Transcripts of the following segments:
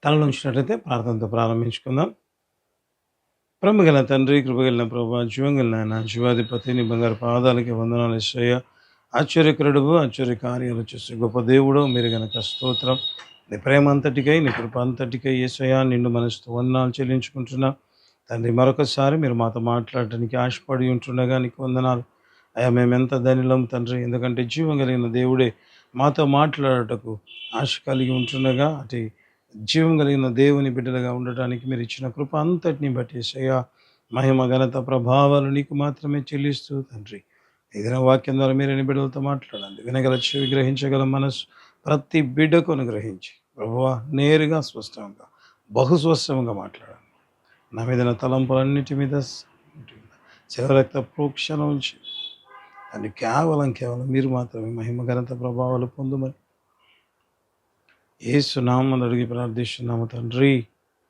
తలలో ఉంచినట్లయితే ప్రార్థనతో ప్రారంభించుకుందాం. ప్రేమగల తండ్రి, కృపగలిగిన ప్రభా, జీవంగల నాయన, జీవాధిపతి, నీ బంగారు పాదాలకి వందనాలు యేసయ్య. ఆశ్చర్యకరుడువు, ఆశ్చర్య కార్యాలు చేసే గొప్ప దేవుడు మీరు గనక స్తోత్రం. నీ ప్రేమ అంతటికై, నీ కృప అంతటికై యేసయ్య నిండు మనసుతో వందనాలు చెల్లించుకుంటున్నా. తండ్రి, మరొకసారి మీరు మాతో మాట్లాడటానికి ఆశపడి ఉంటుండగా నీకు వందనాలు. అయ్యా, మేమెంత ధనిలం తండ్రి, ఎందుకంటే జీవం కలిగిన దేవుడే మాతో మాట్లాడటకు ఆశ కలిగి ఉంటుండగా, అటు జీవం కలిగిన దేవుని బిడ్డలుగా ఉండటానికి మీరు ఇచ్చిన కృప అంతటిని బట్టి యేసయ్యా మహిమ ఘనత ప్రభావాలు నీకు మాత్రమే చెల్లిస్తూ తండ్రి, ఏదైనా వాక్యం ద్వారా మీరు బిడ్డలతో మాట్లాడండి. వినగల చెవి, గ్రహించగల మనసు ప్రతి బిడ్డకు అనుగ్రహించి ప్రభువా నేరుగా స్పష్టంగా బహుస్పష్టంగా మాట్లాడండి. నా మీద నా తలంపులన్నిటి మీద శివరక్త ప్రోక్షణ ఉంచి అని కేవలం మీరు మాత్రమే మహిమ ఘనత ప్రభావాలు పొందుమని యేసు నామమున అడిగి ప్రార్థిస్తున్నాము తండ్రి.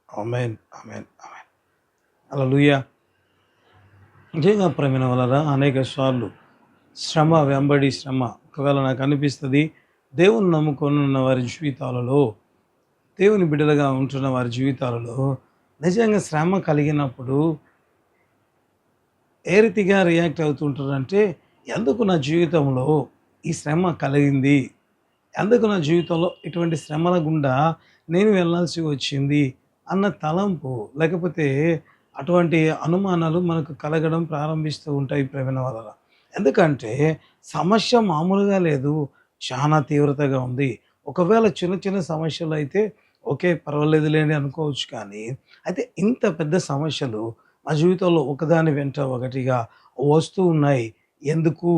ఆమేన్, ఆమేన్, ఆమేన్. హల్లెలూయా. నిజంగా ప్రేమైన వలన అనేక సార్లు శ్రమ వెంబడి శ్రమ ఒకవేళ నాకు అనిపిస్తుంది, దేవుని నమ్ముకొని ఉన్న వారి జీవితాలలో, దేవుని బిడ్డలుగా ఉంటున్న వారి జీవితాలలో నిజంగా శ్రమ కలిగినప్పుడు ఏ రీతిగా రియాక్ట్ అవుతుంటారంటే, ఎందుకు నా జీవితంలో ఈ శ్రమ కలిగింది, ఎందుకు నా జీవితంలో ఇటువంటి శ్రమల గుండా నేను వెళ్ళాల్సి వచ్చింది అన్న తలంపు, లేకపోతే అటువంటి అనుమానాలు మనకు కలగడం ప్రారంభిస్తూ ఉంటాయి ప్రేమైన వలన. ఎందుకంటే సమస్య మామూలుగా లేదు, చాలా తీవ్రతగా ఉంది. ఒకవేళ చిన్న చిన్న సమస్యలు అయితే ఓకే, పర్వాలేదులేండి అనుకోవచ్చు. కానీ అయితే ఇంత పెద్ద సమస్యలు మా జీవితంలో ఒకదాని వెంట ఒకటిగా వస్తూ ఉన్నాయి. ఎందుకు?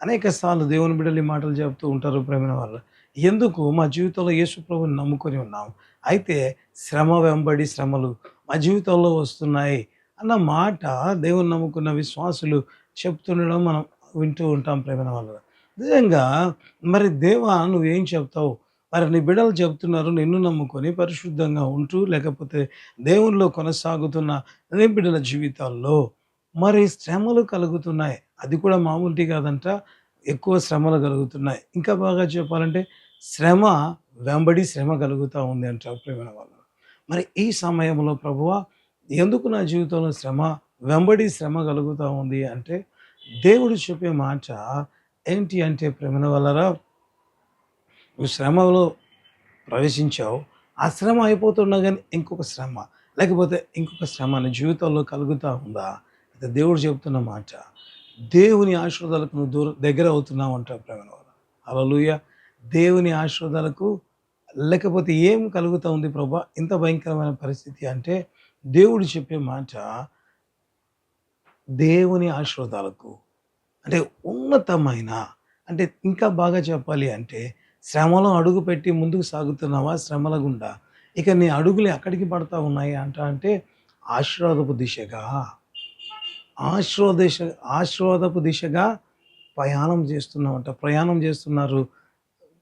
అనేక సార్లు దేవుని బిడ్డలు ఈ మాటలు చెప్తూ ఉంటారు ప్రేమైన వాళ్ళు. ఎందుకు మా జీవితంలో యేసు ప్రభువుని నమ్ముకొని ఉన్నాం, అయితే శ్రమ వెంబడి శ్రమలు మా జీవితంలో వస్తున్నాయి అన్న మాట దేవుని నమ్ముకున్న విశ్వాసులు చెప్తుండడం మనం వింటూ ఉంటాం ప్రేమైన వాళ్ళు. నిజంగా మరి దేవా నువ్వేం చెప్తావు? మరి నీ బిడ్డలు చెప్తున్నారు నిన్ను నమ్ముకొని పరిశుద్ధంగా ఉంటూ, లేకపోతే దేవునిలో కొనసాగుతున్న నీ బిడ్డల జీవితాల్లో మరి శ్రమలు కలుగుతున్నాయి. అది కూడా మామూలుటి కాదంట, ఎక్కువ శ్రమలు కలుగుతున్నాయి. ఇంకా బాగా చెప్పాలంటే శ్రమ వెంబడి శ్రమ కలుగుతూ ఉంది అంటారు ప్రేమైన వాళ్ళు. మరి ఈ సమయంలో ప్రభువా ఎందుకు నా జీవితంలో శ్రమ వెంబడి శ్రమ కలుగుతూ ఉంది అంటే, దేవుడు చెప్పే మాట ఏంటి అంటే ప్రేమైన వాళ్ళరా, నువ్వు శ్రమలో ప్రవేశించావు, ఆ శ్రమ అయిపోతున్నా కానీ ఇంకొక శ్రమ, లేకపోతే ఇంకొక శ్రమ నీ జీవితంలో కలుగుతూ ఉందా? అయితే దేవుడు చెబుతున్న మాట, దేవుని ఆశీర్వాదాలకు నువ్వు దగ్గర అవుతున్నావు అంటావు ప్రేమైన వాళ్ళ. హల్లెలూయా. దేవుని ఆశీర్వాదాలకు లేకపోతే ఏం కలుగుతూ ఉంది ప్రభా ఇంత భయంకరమైన పరిస్థితి అంటే, దేవుడు చెప్పే మాట దేవుని ఆశీర్వాదాలకు, అంటే ఉన్నతమైన, అంటే ఇంకా బాగా చెప్పాలి అంటే శ్రమలో అడుగుపెట్టి ముందుకు సాగుతున్నావా శ్రమల గుండా, ఇక నీ అడుగులు ఎక్కడికి పడతా ఉన్నాయి అంటే ఆశీర్వాదపు దిశగా, ఆశీర్వదేశ ఆశీర్వాదపు దిశగా ప్రయాణం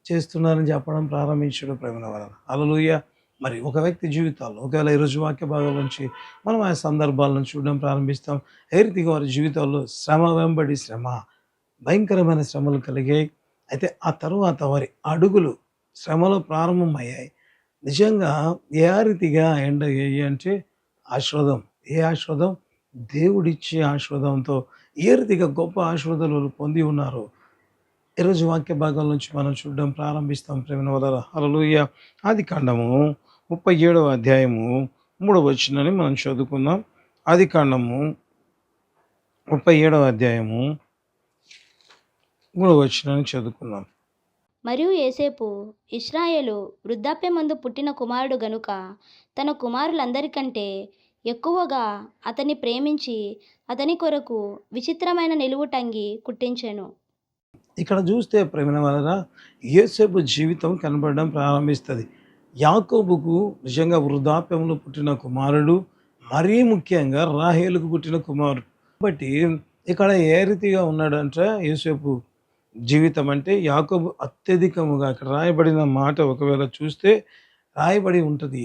చేస్తున్నారని చెప్పడం ప్రారంభించడం ప్రేమల వలన. హల్లెలూయా. మరి ఒక వ్యక్తి జీవితాల్లో ఒకవేళ ఈరోజు వాక్య భాగం నుంచి మనం ఆ సందర్భాలను చూడడం ప్రారంభిస్తాం. ఏ రీతిగా వారి జీవితాల్లో శ్రమ వెంబడి శ్రమ, భయంకరమైన శ్రమలు కలిగాయి. అయితే ఆ తరువాత వారి అడుగులు శ్రమలో ప్రారంభమయ్యాయి. నిజంగా ఏ రీతిగా ఎండ్ అయ్యాయి అంటే ఆశీర్వాదం. ఏ ఆశీర్వాదం? దేవుడిచ్చే ఆశీర్వాదంతో ఏ రీతిగా గొప్ప ఆశీర్వాదాలు పొంది ఉన్నారు ఈరోజు వాక్య భాగాల నుంచి మనం చూడడం ప్రారంభిస్తాం ప్రేమ వదల. హల్లెలూయా. ఆదికాండము 37వ అధ్యాయము 3వ వచనాన్ని మనం చదువుకుందాం. ఆదికాండము 37వ అధ్యాయము 3వ వచనాన్ని చదువుకుందాం. మరియు యోసేపు ఇశ్రాయేలు వృద్ధాప్యమందు పుట్టిన కుమారుడు గనుక తన కుమారులందరికంటే ఎక్కువగా అతన్ని ప్రేమించి అతని కొరకు విచిత్రమైన నిలువుటంగి కుట్టించెను. ఇక్కడ చూస్తే ప్రేమ వలన యోసేపు జీవితం కనబడడం ప్రారంభిస్తుంది. యాకోబుకు నిజంగా వృద్ధాప్యంలో పుట్టిన కుమారుడు, మరీ ముఖ్యంగా రాహేలుకు పుట్టిన కుమారుడు. కాబట్టి ఇక్కడ ఏ రీతిగా ఉన్నాడంటే యోసేపు జీవితం అంటే, యాకోబు అత్యధికముగా ఇక్కడ రాయబడిన మాట ఒకవేళ చూస్తే రాయబడి ఉంటుంది,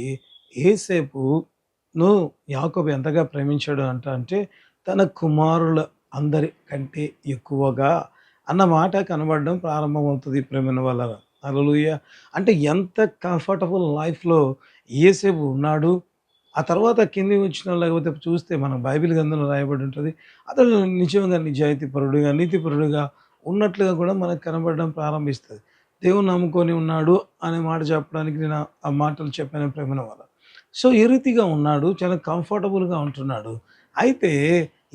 యోసేపును యాకోబు ఎంతగా ప్రేమించాడు అంటే తన కుమారుల అందరి కంటే ఎక్కువగా అన్న మాట కనబడడం ప్రారంభమవుతుంది ప్రేమ వల్ల. హల్లెలూయా! అంటే ఎంత కంఫర్టబుల్ లైఫ్‌లో యేసేపు ఉన్నాడు. ఆ తర్వాత కిందికి వచ్చిన లేకపోతే చూస్తే మన బైబిల్ గ్రంథంలో రాయబడి ఉంటది. అతడు నిజంగా నిజాయితీపరుడుగా, నీతిపరుడుగా ఉన్నట్లుగా కూడా మనకు కనబడడం ప్రారంభిస్తది. దేవుని నమ్ముకొని ఉన్నాడు అనే మాట చెప్పడానికి నేను ఆ మాటలు చెప్పాను ప్రేమైన వాళ్ళ. సో, ఈ రీతిగా ఉన్నాడు. చాలా కంఫర్టబుల్‌గా ఉంటున్నాడు. అయితే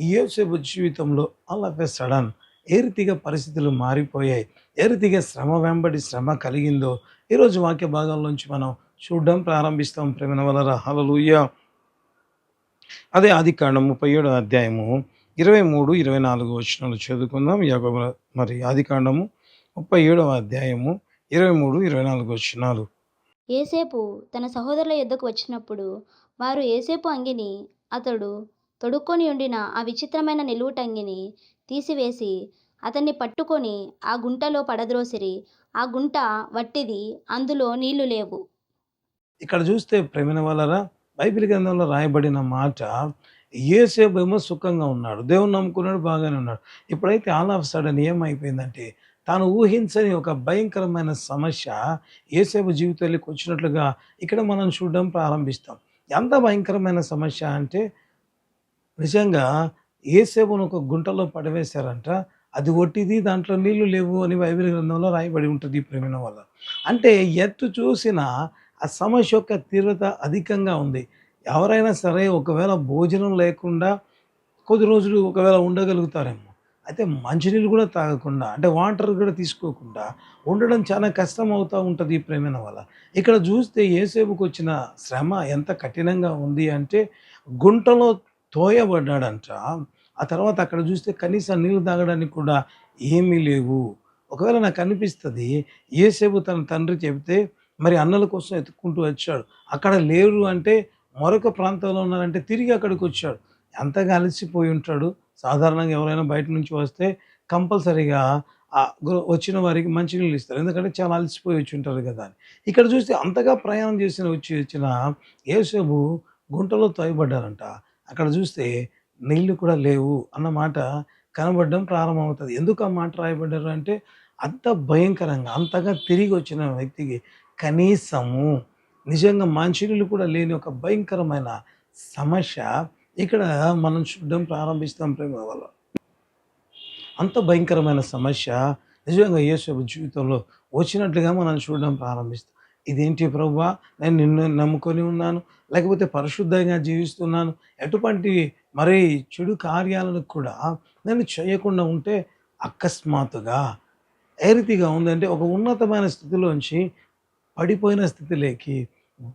యోసేపు జీవితంలో ఆల్ ఆఫ్ ఎ సడన్ ఏ రీతిగా పరిస్థితులు మారిపోయాయి, ఏ రీతిగా శ్రమ వెంబడి శ్రమ కలిగిందో ఈరోజు వాక్య భాగాల్లోంచి మనం చూడడం ప్రారంభిస్తాం ప్రేమైన వాళ్ళరా. హల్లెలూయా! అదే ఆదికాండం 37 అధ్యాయము 23, 24 వచనాలు చదువుకుందాం. మరి ఆదికాండము 37 అధ్యాయము 23, 24 వచనాలు. యేసేపు తన సహోదరుల యొద్దకు వచ్చినప్పుడు వారు యేసేపు అంగిని అతడు తొడుక్కొని ఉండిన ఆ విచిత్రమైన నిలువుటంగిని తీసివేసి అతన్ని పట్టుకొని ఆ గుంటలో పడద్రోసిరి. ఆ గుంట వట్టిది, అందులో నీళ్లు లేవు. ఇక్కడ చూస్తే ప్రేమైన వాళ్ళరా, బైబిల్ గ్రంథంలో రాయబడిన మాట యోసేపేమో సుఖంగా ఉన్నాడు. దేవుని నమ్ముకున్నాడు, బాగానే ఉన్నాడు. ఇప్పుడైతే ఆల్ ఆఫ్ సడెన్ ఏమైపోయిందంటే, తాను ఊహించని ఒక భయంకరమైన సమస్య యోసేపు జీవితంలోకి వచ్చినట్లుగా ఇక్కడ మనం చూడడం ప్రారంభిస్తాం. ఎంత భయంకరమైన సమస్య అంటే నిజంగా యేసేపును ఒక గుంటలో పడవేశారంట. అది ఒట్టిది, దాంట్లో నీళ్లు లేవు అని బైబిల్ గ్రంథంలో రాయబడి ఉంటది ప్రేమైన వాళ్ళ. అంటే ఎటు చూసినా ఆ సమస్య యొక్క తీవ్రత అధికంగా ఉంది. ఎవరైనా సరే ఒకవేళ భోజనం లేకుండా కొద్ది రోజులు ఒకవేళ ఉండగలుగుతారేమో. అయితే మంచినీళ్ళు కూడా తాగకుండా అంటే వాటర్ కూడా తీసుకోకుండా ఉండడం చాలా కష్టం అవుతా ఉంటది ప్రేమైన వాళ్ళ. ఇక్కడ చూస్తే యేసేపుకొచ్చిన శ్రమ ఎంత కఠినంగా ఉంది అంటే గుంటలో తోయబడ్డాడంట. ఆ తర్వాత అక్కడ చూస్తే కనీసం నీళ్ళు తాగడానికి కూడా ఏమీ లేవు. ఒకవేళ నాకనిపిస్తది యేసేపు తన తండ్రి చెబితే మరి అన్నల కోసం ఎతుక్కుంటూ వచ్చాడు. అక్కడ లేరు అంటే మరొక ప్రాంతంలో ఉన్నారంటే తిరిగి అక్కడికొచ్చాడు. ఎంతగా అలసిపోయి ఉంటాడు. సాధారణంగా ఎవరైనా బయట నుంచి వస్తే కంపల్సరీగా వచ్చిన వారికి మంచినీళ్ళు ఇస్తారు. ఎందుకంటే చాలా అలసిపోయి వచ్చుంటారు కదా అని. ఇక్కడ చూస్తే అంతగా ప్రయాణం వచ్చిన యేసేపు గుంటలో తోయబడ్డారంట. అక్కడ చూస్తే నీళ్ళు కూడా లేవు అన్న మాట కనబడడం ప్రారంభమవుతది. ఎందుకు ఆ మాట రాయబడ్డారు అంటే అంత భయంకరంగా, అంతగా తిరిగి వచ్చిన వ్యక్తికి కనీసము నిజంగా మంచినీళ్ళు కూడా లేని ఒక భయంకరమైన సమస్య ఇక్కడ మనం చూడడం ప్రారంభిస్తాం ప్రేమ వల్ల. అంత భయంకరమైన సమస్య నిజంగా యేసేపు జీవితంలో వచ్చినట్లుగా మనం చూడడం ప్రారంభిస్తాం. ఇదేంటి ప్రభువా! నేను నిన్ను నమ్ముకొని ఉన్నాను. లేకపోతే పరిశుద్ధంగా జీవిస్తున్నాను. ఎటువంటి మరి చెడు కార్యాలను కూడా నేను చేయకుండా ఉంటే అకస్మాత్తుగా ఏ రీతిగా ఉందంటే ఒక ఉన్నతమైన స్థితిలోంచి పడిపోయిన స్థితిలోకి,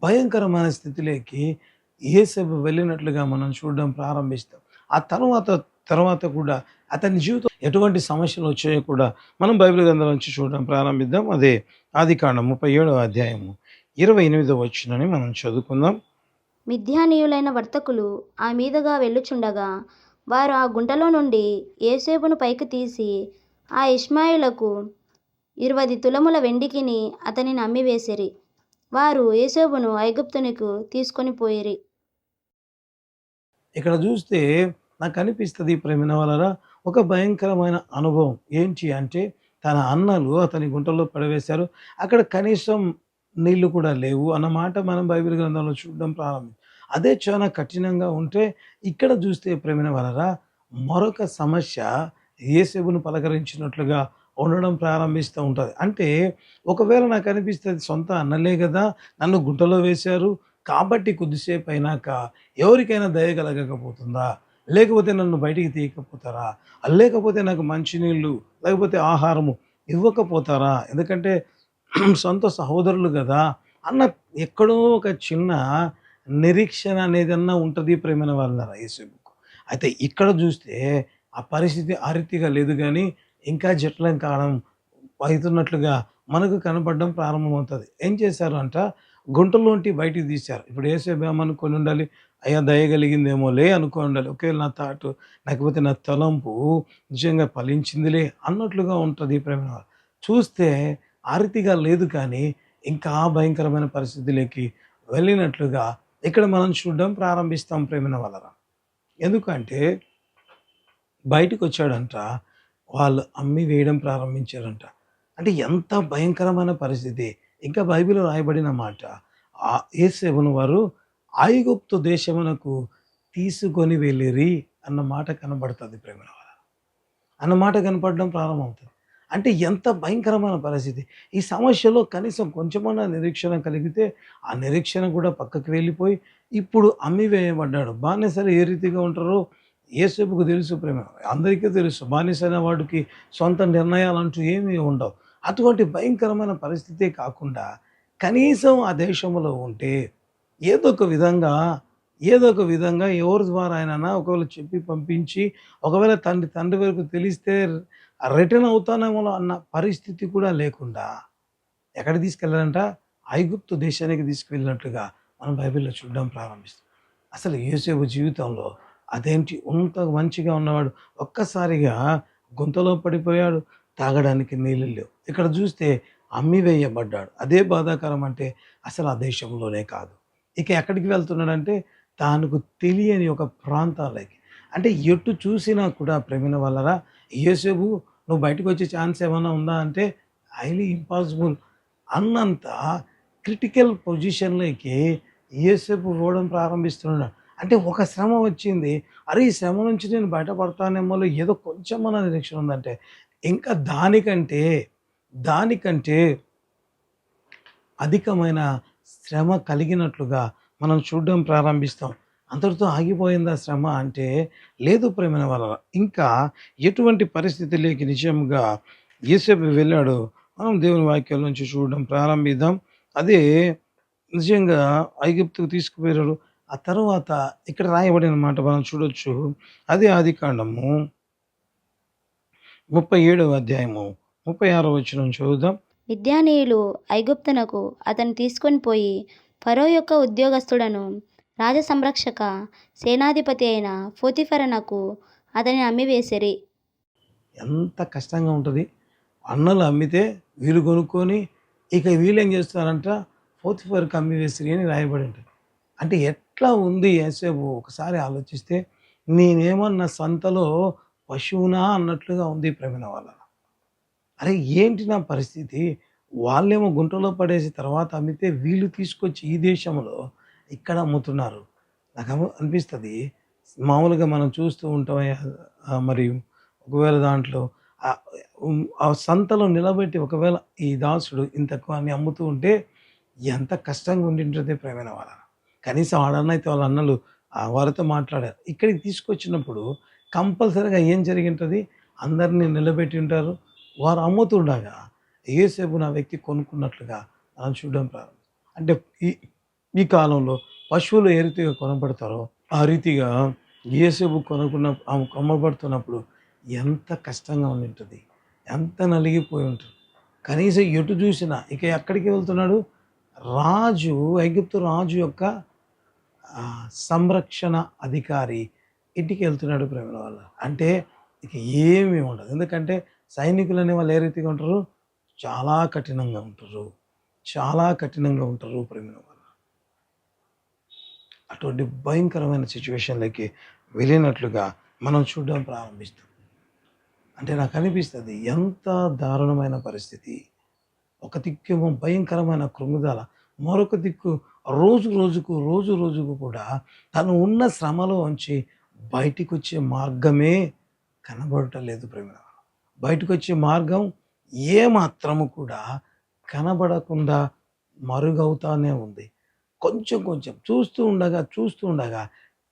భయంకరమైన స్థితిలోకి యేసేపు వెళ్ళినట్లుగా మనం చూడడం ప్రారంభిస్తాం. ఆ తర్వాత కూడా అతని జీవితం ఎటువంటి సమస్యలు వచ్చాయో కూడా మనం బైబిల్ గ్రంథంలో నుంచి చూడడం ప్రారంభిద్దాం. అదే ఆదికాండం 37 అధ్యాయము 28 వచనాన్ని మనం చదువుకుందాం. మిద్యానీయులైన వర్తకులు ఆ మీదుగా వెళ్ళుచుండగా వారు ఆ గుంటలో నుండి యేసేపును పైకి తీసి ఆ ఇష్మాయేలుకు 20 తులముల వెండికిని అతనిని అమ్మివేసిరి. వారు యేసేపును ఐగుప్తునకు తీసుకొని పోయిరి. ఇక్కడ చూస్తే నాకనిపిస్తది ప్రేమైన వాళ్ళరా, ఒక భయంకరమైన అనుభవం. ఏంటి అంటే తన అన్నలు అతని గుంటలో పడవేశారు. అక్కడ కనీసం నీళ్ళు కూడా లేవు అన్న మాట మనం బైబిల్ గ్రంథంలో చూడడం అదే చాలా కఠినంగా ఉంటే ఇక్కడ చూస్తే ప్రేమైన వాళ్ళరా మరొక సమస్య యేసేపును పలకరించినట్లుగా ఉండడం ప్రారంభిస్తూ ఉంటది. అంటే ఒకవేళ నాకనిపిస్తది సొంత అన్నలే గదా! నన్ను గుంటలో వేశారు. కాబట్టి కొద్దిసేపు అయినాక ఎవరికైనా దయ కలగకపోతుందా? లేకపోతే నన్ను బయటికి తీయకపోతారా? లేకపోతే నాకు మంచినీళ్ళు, లేకపోతే ఆహారము ఇవ్వకపోతారా? ఎందుకంటే సొంత సహోదరులు గదా! అన్న ఎక్కడో ఒక చిన్న నిరీక్షణ అనేదన్నా ఉంటది ప్రేమైన వాళ్ళారా యేసేపుకు. అయితే ఇక్కడ జూస్తే ఆ పరిస్థితి ఆ రీతిగా లేదు గానీ, ఇంకా జటిలం కావడం అవుతున్నట్లుగా మనకు కనపడడం ప్రారంభమవుతది. ఏం చేశారంట గుంటలోంటి బయటికి తీశారు. ఇప్పుడు యేసేపు ఏమనుకోని ఉండాలి, అయ్యా దయ కలిగిందేమోలే అనుకోని ఉండాలి. ఒకవేళ నా థాటు లేకపోతే నా తలంపు నిజంగా ఫలించిందిలే అన్నట్లుగా ఉంటది ప్రేమ. చూస్తే ఆ రీతిగా లేదు కానీ ఇంకా భయంకరమైన పరిస్థితిలోకి వెళ్ళినట్లుగా ఇక్కడ మనం చూడడం ప్రారంభిస్తాం ప్రేమిన వలన. ఎందుకంటే బయటికొచ్చాడంట. వాళ్ళు అమ్మి వేయడం ప్రారంభించారంట. అంటే ఎంత భయంకరమైన పరిస్థితి. ఇంకా బైబిల్‌లో రాయబడిన మాట యేసేపును వారు ఐగుప్తు దేశమునకు తీసుకొని వెళ్ళిరి అన్న మాట కనబడుతుంది ప్రేమల అన్నమాట కనపడడం ప్రారంభమవుతుంది. అంటే ఎంత భయంకరమైన పరిస్థితి. ఈ సమస్యలో కనీసం కొంచెమన్నా నిరీక్షణ కలిగితే, ఆ నిరీక్షణ కూడా పక్కకు వెళ్ళిపోయి, ఇప్పుడు అమ్మివేయబడ్డాడు. బానిసలు ఏ రీతిగా ఉంటారో యేసేపుకు తెలుసు ప్రేమ. అందరికీ తెలుసు. బానిసైన వాడికి సొంత నిర్ణయాలంటూ ఏమీ ఉండవు. అటువంటి భయంకరమైన పరిస్థితే కాకుండా, కనీసం ఆ దేశంలో ఉంటే ఏదో ఒక విధంగా, ఏదో ఒక విధంగా ఎవరి ద్వారా అయిననా ఒకవేళ చెప్పి పంపించి ఒకవేళ తండ్రి వరకు తెలిస్తే రిటర్న్ అవుతానేమో అన్న పరిస్థితి కూడా లేకుండా ఎక్కడికి తీసుకెళ్ళారంట? ఐగుప్తు దేశానికి తీసుకువెళ్ళినట్లుగా మనం బైబిల్‌లో చూడడం ప్రారంభిస్తాం. అసలు యోసేపు జీవితంలో అదేంటి ఇంత మంచిగా ఉన్నవాడు ఒక్కసారిగా గుంతలో పడిపోయాడు. తాగడానికి నీళ్ళు లేవు. ఇక్కడ చూస్తే అమ్మివేయబడ్డాడు. అదే బాధాకరం అంటే అసలు ఆ దేశంలోనే కాదు. ఇక ఎక్కడికి వెళ్తున్నాడంటే తనకు తెలియని ఒక ప్రాంతాలకి. అంటే ఎటు చూసినా కూడా ప్రేమిన వల్లరా యోసేపు నువ్వు బయటకొచ్చే ఛాన్స్ ఏమన్నా ఉందా అంటే హైలీ ఇంపాసిబుల్ అన్నంత క్రిటికల్ పొజిషన్‌లోకి యోసేపు పోవడం ప్రారంభిస్తున్నాడు. అంటే ఒక శ్రమ వచ్చింది. అరే! ఈ శ్రమ నుంచి నేను బయటపడతానేమోలో ఏదో కొంచెమన్నా నిరీక్షణ ఉందంటే, ఇంకా దానికంటే అధికమైన శ్రమ కలిగినట్లుగా మనం చూడడం ప్రారంభిస్తాం. అంతటితో ఆగిపోయిందా శ్రమ అంటే, లేదు ప్రియమైన వాళ్ళారా. ఇంకా ఎటువంటి పరిస్థితిలోకి నిజంగా యోసేపు వెళ్ళాడో మనం దేవుని వాక్యాల నుంచి చూడడం ప్రారంభిద్దాం. అదే నిజంగా ఐగుప్తుకు తీసుకుపోయారు. ఆ తర్వాత ఇక్కడ రాయబడిన మాట మనం చూడొచ్చు. అదే ఆదికాండము 37వ అధ్యాయము 36వ వచనం చదువుదాం. మిద్యానీయులు ఐగుప్తునకు అతన్ని తీసుకొని పోయి ఫరో యొక్క ఉద్యోగస్తుడను రాజ సంరక్షక సేనాధిపతి అయిన పోతిఫెరనకు అతనిని అమ్మివేసిరి. ఎంత కష్టంగా ఉంటది. అన్నలు అమ్మితే వీళ్ళు కొనుక్కొని ఇక వీళ్ళేం చేస్తారంట పోతిఫర్‌కి అమ్మివేసిరి అని రాయబడి ఉంటది. అంటే ఎట్లా ఉంది యేసేపు ఒకసారి ఆలోచిస్తే నేనేమన్నా సంతలో పశువునా అన్నట్లుగా ఉంది ప్రేమైన వాళ్ళ. అరే! ఏంటి నా పరిస్థితి? వాళ్ళేమో గుంటలో పడేసి తర్వాత అమ్మితే వీళ్ళు తీసుకొచ్చి ఈ దేశంలో ఇక్కడ అమ్ముతున్నారు. అనిపిస్తది. మామూలుగా మనం చూస్తూ ఉంటాం. మరియు ఒకవేళ దాంట్లో ఆ సంతలో నిలబెట్టి ఒకవేళ ఈ దాసుడు ఇంతకు అని అమ్ముతూ ఉంటే ఎంత కష్టంగా ఉండింటది ప్రేమైన వాళ్ళ. కనీసం ఆడనైతే వాళ్ళ అన్నలు వారితో మాట్లాడారు. ఇక్కడికి తీసుకొచ్చినప్పుడు కంపల్సరీగా ఏం జరిగింటది? అందరిని నిలబెట్టి ఉంటారు. వారు అమ్ముతుండగా యేసేపును ఆ వ్యక్తి కొనుక్కున్నట్లుగా మనం చూడడం ప్రారంభం. అంటే ఈ ఈ కాలంలో పశువులు ఏ రీతిగా కొనబడతారో ఆ రీతిగా యేసేపు అమ్మబడుతున్నప్పుడు ఎంత కష్టంగా ఉండింటది. ఎంత నలిగిపోయి ఉంటుంది. కనీసం ఎటు చూసినా ఇక ఎక్కడికి వెళ్తున్నాడు? ఐగుప్తు రాజు యొక్క సంరక్షణ అధికారి ఇంటికి వెళ్తున్నాడు ప్రేమల వల్ల. అంటే ఇక ఏమీ ఉండదు. ఎందుకంటే సైనికులనే వాళ్ళు ఏ రీతిగా ఉంటారు? చాలా కఠినంగా ఉంటారు. చాలా కఠినంగా ఉంటారు ప్రేమల వల్ల. అటువంటి భయంకరమైన సిట్యుయేషన్‌లోకి వెళ్ళినట్లుగా మనం చూడడం ప్రారంభిస్తాం. అంటే నాకు అనిపిస్తది ఎంత దారుణమైన పరిస్థితి. ఒక దిక్కేమో భయంకరమైన కృంగుదల. మరొక దిక్కు రోజుకు కూడా తను ఉన్న శ్రమలోంచి బయటికొచ్చే మార్గమే కనబడటలేదు ప్రేమ. బయటకొచ్చే మార్గం ఏమాత్రము కూడా కనబడకుండా మరుగవుతానే ఉంది. కొంచెం చూస్తూ ఉండగా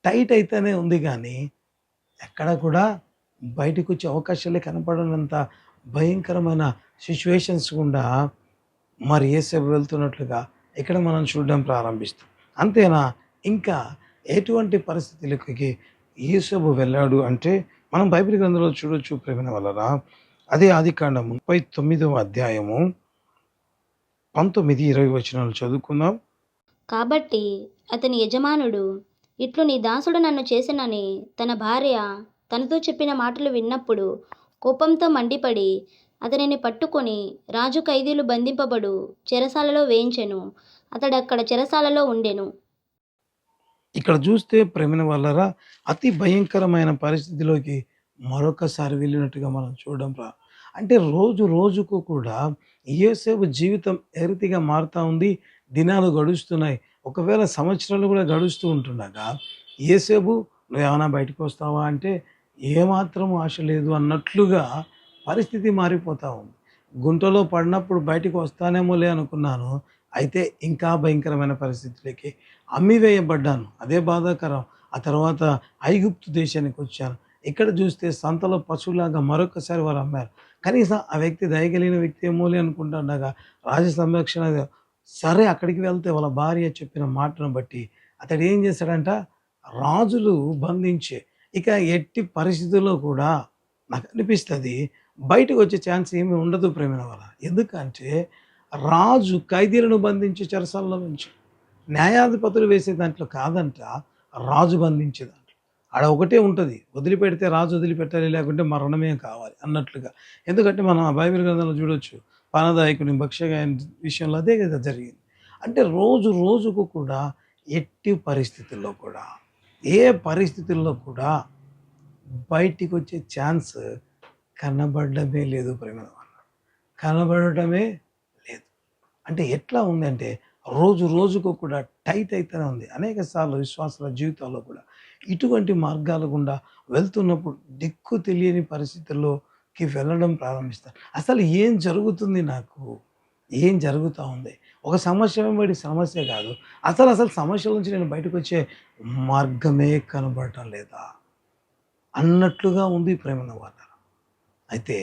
టైట్ అయితేనే ఉంది గానీ, ఎక్కడ కూడా బయటికొచ్చే అవకాశాలే కనపడనంత భయంకరమైన సిట్యుయేషన్స్ గుండా మరి యేసేపు వెళ్తున్నట్లుగా ఇక్కడ మనం చూడడం ప్రారంభిస్తాం. అంతేనా? ఇంకా ఎటువంటి పరిస్థితులకి యేసేపు వెళ్ళాడు అంటే, మనం బైబిల్ గ్రంథంలో చూడొచ్చు ప్రేమైన వాళ్ళరా. అదే ఆదికాండము 39వ అధ్యాయము 19, 20 వచనాలు చదువుకుందాం. కాబట్టి అతని యజమానుడు ఇట్లు నీ దాసుడు నన్ను చేసినని తన భార్య తనతో చెప్పిన మాటలు విన్నప్పుడు కోపంతో మండిపడి అతనిని పట్టుకొని రాజు ఖైదీలు బంధింపబడు చెరసాలలో వేయించెను. అతడక్కడ చెరసాలలో ఉండెను. ఇక్కడ చూస్తే ప్రేమైన వాళ్ళరా అతి భయంకరమైన పరిస్థితిలోకి మరొకసారి వెళ్ళినట్టుగా మనం చూడడం అంటే రోజు రోజుకు కూడా యోసేపు జీవితం ఏ రీతిగా మారుతా ఉంది. దినాలు గడుస్తున్నాయి. ఒకవేళ సంవత్సరాలు కూడా గడుస్తూ ఉంటుండగా యోసేపు నువ్వేమైనా బయటికి వస్తావా అంటే ఏమాత్రం ఆశ లేదు అన్నట్లుగా పరిస్థితి మారిపోతా ఉంది. గుంటలో పడినప్పుడు బయటికి వస్తానేమోలే అనుకున్నాను. అయితే ఇంకా భయంకరమైన పరిస్థితులకి అమ్మివేయబడ్డాను. అదే బాధాకరం. ఆ తర్వాత ఐగుప్తు దేశానికి వచ్చాను. ఇక్కడ చూస్తే సంతలో పశువులాగా మరొకసారి వారు అమ్మారు. కనీసం ఆ వ్యక్తి దయగలిగిన వ్యక్తి ఏమోలే అనుకుంటుండగా రాజ సంరక్షణ సరే అక్కడికి వెళ్తే వాళ్ళ భార్య చెప్పిన మాటను బట్టి అతడు ఏం చేశాడంట, రాజులు బంధించే ఇక ఎట్టి పరిస్థితుల్లో కూడా నాకు అనిపిస్తుంది బయటకు వచ్చే ఛాన్స్ ఏమీ ఉండదు ప్రేమిన వల్ల. ఎందుకంటే రాజు ఖైదీలను బంధించే చెరసాలలో నుంచి న్యాయాధిపతులు వేసే దాంట్లో కాదంట, రాజు బంధించే దాంట్లో. ఆడ ఒకటే ఉంటుంది, వదిలిపెడితే రాజు వదిలిపెట్టాలి, లేకుంటే మరణమే కావాలి అన్నట్లుగా. ఎందుకంటే మనం ఆ బైబిల్ గ్రంథంలో చూడొచ్చు, పానదాయకుని భక్ష్యగాయన విషయంలో అదే కదా జరిగింది. అంటే రోజు రోజుకు కూడా ఎట్టి పరిస్థితుల్లో కూడా ఏ పరిస్థితుల్లో కూడా బయటికి వచ్చే ఛాన్స్ కనబడడమే లేదు ప్రేమ, కనబడటమే లేదు. అంటే ఎట్లా ఉందంటే రోజు రోజుకు కూడా టైట్ అయితేనే ఉంది. అనేక సార్లు విశ్వాసాల జీవితాల్లో కూడా ఇటువంటి మార్గాల గుండా వెళ్తున్నప్పుడు దిక్కు తెలియని పరిస్థితుల్లోకి వెళ్ళడం ప్రారంభిస్తాను. అసలు ఏం జరుగుతుంది నాకు, ఏం జరుగుతూ ఉంది, ఒక సమస్య వెంబడి సమస్య కాదు, అసలు సమస్యల నుంచి నేను బయటకు వచ్చే మార్గమే కనబడటం లేదా అన్నట్లుగా ఉంది ప్రేమన వాళ్ళ. అయితే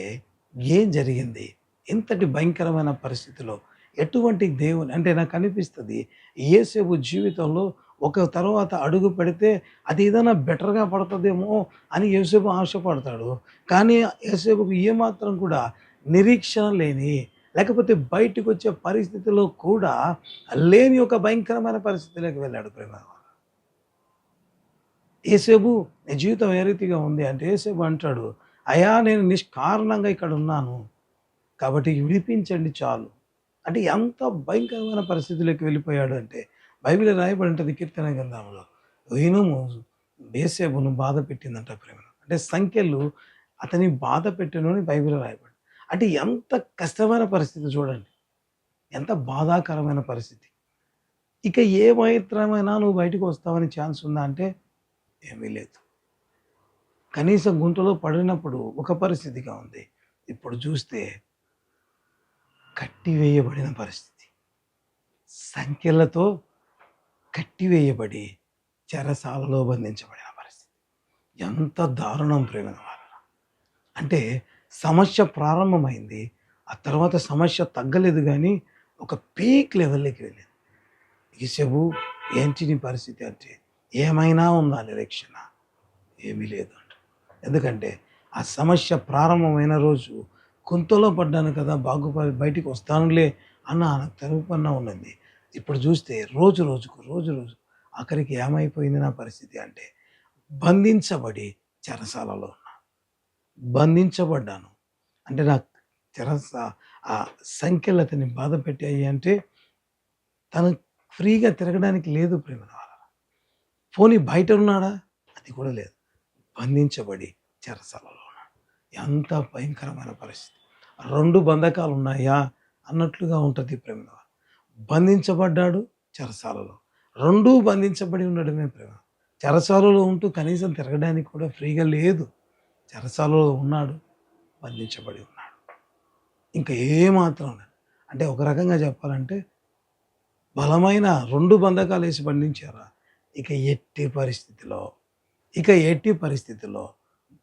ఏం జరిగింది ఇంతటి భయంకరమైన పరిస్థితిలో, ఎటువంటి దేవుని అంటే నాకు అనిపిస్తుంది యేసేపు జీవితంలో ఒక తర్వాత అడుగు పెడితే అది ఏదైనా బెటర్గా పడుతుందేమో అని యేసేపు ఆశపడతాడు. కానీ యేసేపుకు ఏమాత్రం కూడా నిరీక్షణ లేని, లేకపోతే బయటకు వచ్చే పరిస్థితిలో కూడా లేని ఒక భయంకరమైన పరిస్థితిలోకి వెళ్ళాడు ప్రేమ. యేసేపు నీ జీవితం ఏ రీతిగా ఉంది అంటే యేసేపు అంటాడు, అయ్యా నేను నిష్కారణంగా ఇక్కడ ఉన్నాను కాబట్టి విడిపించండి చాలు. అంటే ఎంత భయంకరమైన పరిస్థితిలోకి వెళ్ళిపోయాడు అంటే బైబిల్ రాయబడి ఉంటుంది కీర్తన గ్రంథంలో, ఇనుము యేసేపును బాధ పెట్టిందంట ప్రేమ. అంటే సంఖ్యలు అతని బాధ పెట్టెను అని బైబిల్ రాయబడి. అంటే ఎంత కష్టమైన పరిస్థితి చూడండి, ఎంత బాధాకరమైన పరిస్థితి. ఇక ఏ మాత్రమైనా నువ్వు బయటకు వస్తావని ఛాన్స్ ఉందా అంటే ఏమీ లేదు. కనీసం గుంటలో పడినప్పుడు ఒక పరిస్థితిగా ఉంది, ఇప్పుడు చూస్తే కట్టివేయబడిన పరిస్థితి, సంఖ్యలతో కట్టివేయబడి చెరసాలలో బంధించబడిన పరిస్థితి. ఎంత దారుణం ప్రేమ వాళ్ళ. అంటే సమస్య ప్రారంభమైంది, ఆ తర్వాత సమస్య తగ్గలేదు కానీ ఒక పీక్ లెవెల్లోకి వెళ్ళింది. యేసేపు ఏంటి నీ పరిస్థితి అంటే ఏమైనా ఉందా నిరీక్షణ, ఏమీ లేదు అంట. ఎందుకంటే ఆ సమస్య ప్రారంభమైన రోజు కొంతలో పడ్డాను కదా, బాగుపడి బయటికి వస్తానులే అన్న తలుపన్న ఉన్నది. ఇప్పుడు చూస్తే రోజు రోజు ఆఖరికి ఏమైపోయింది నా పరిస్థితి అంటే బంధించబడి చెరసాలలో ఉన్నా, బంధించబడ్డాను. అంటే నాకు ఆ సంఖ్యలు అతన్ని బాధ పెట్టాయి. అంటే తను ఫ్రీగా తిరగడానికి లేదు ప్రేమ. పోనీ బయట ఉన్నాడా, అది కూడా లేదు, బంధించబడి చెరసాలలో ఉన్నాడు. ఎంత భయంకరమైన పరిస్థితి. 2 బంధకాలు ఉన్నాయా అన్నట్లుగా ఉంటుంది ప్రేమ. బంధించబడ్డాడు చెరసాలలో, 2 బంధించబడి ఉండడమే ప్రేమ. చెరసాలలో ఉంటూ కనీసం తిరగడానికి కూడా ఫ్రీగా లేదు, చెరసాలలో ఉన్నాడు, బంధించబడి ఉన్నాడు. ఇంకా ఏమాత్రం లేదు. అంటే ఒక రకంగా చెప్పాలంటే బలమైన 2 బంధకాలు వేసి బంధించారా, ఇక ఎట్టి పరిస్థితిలో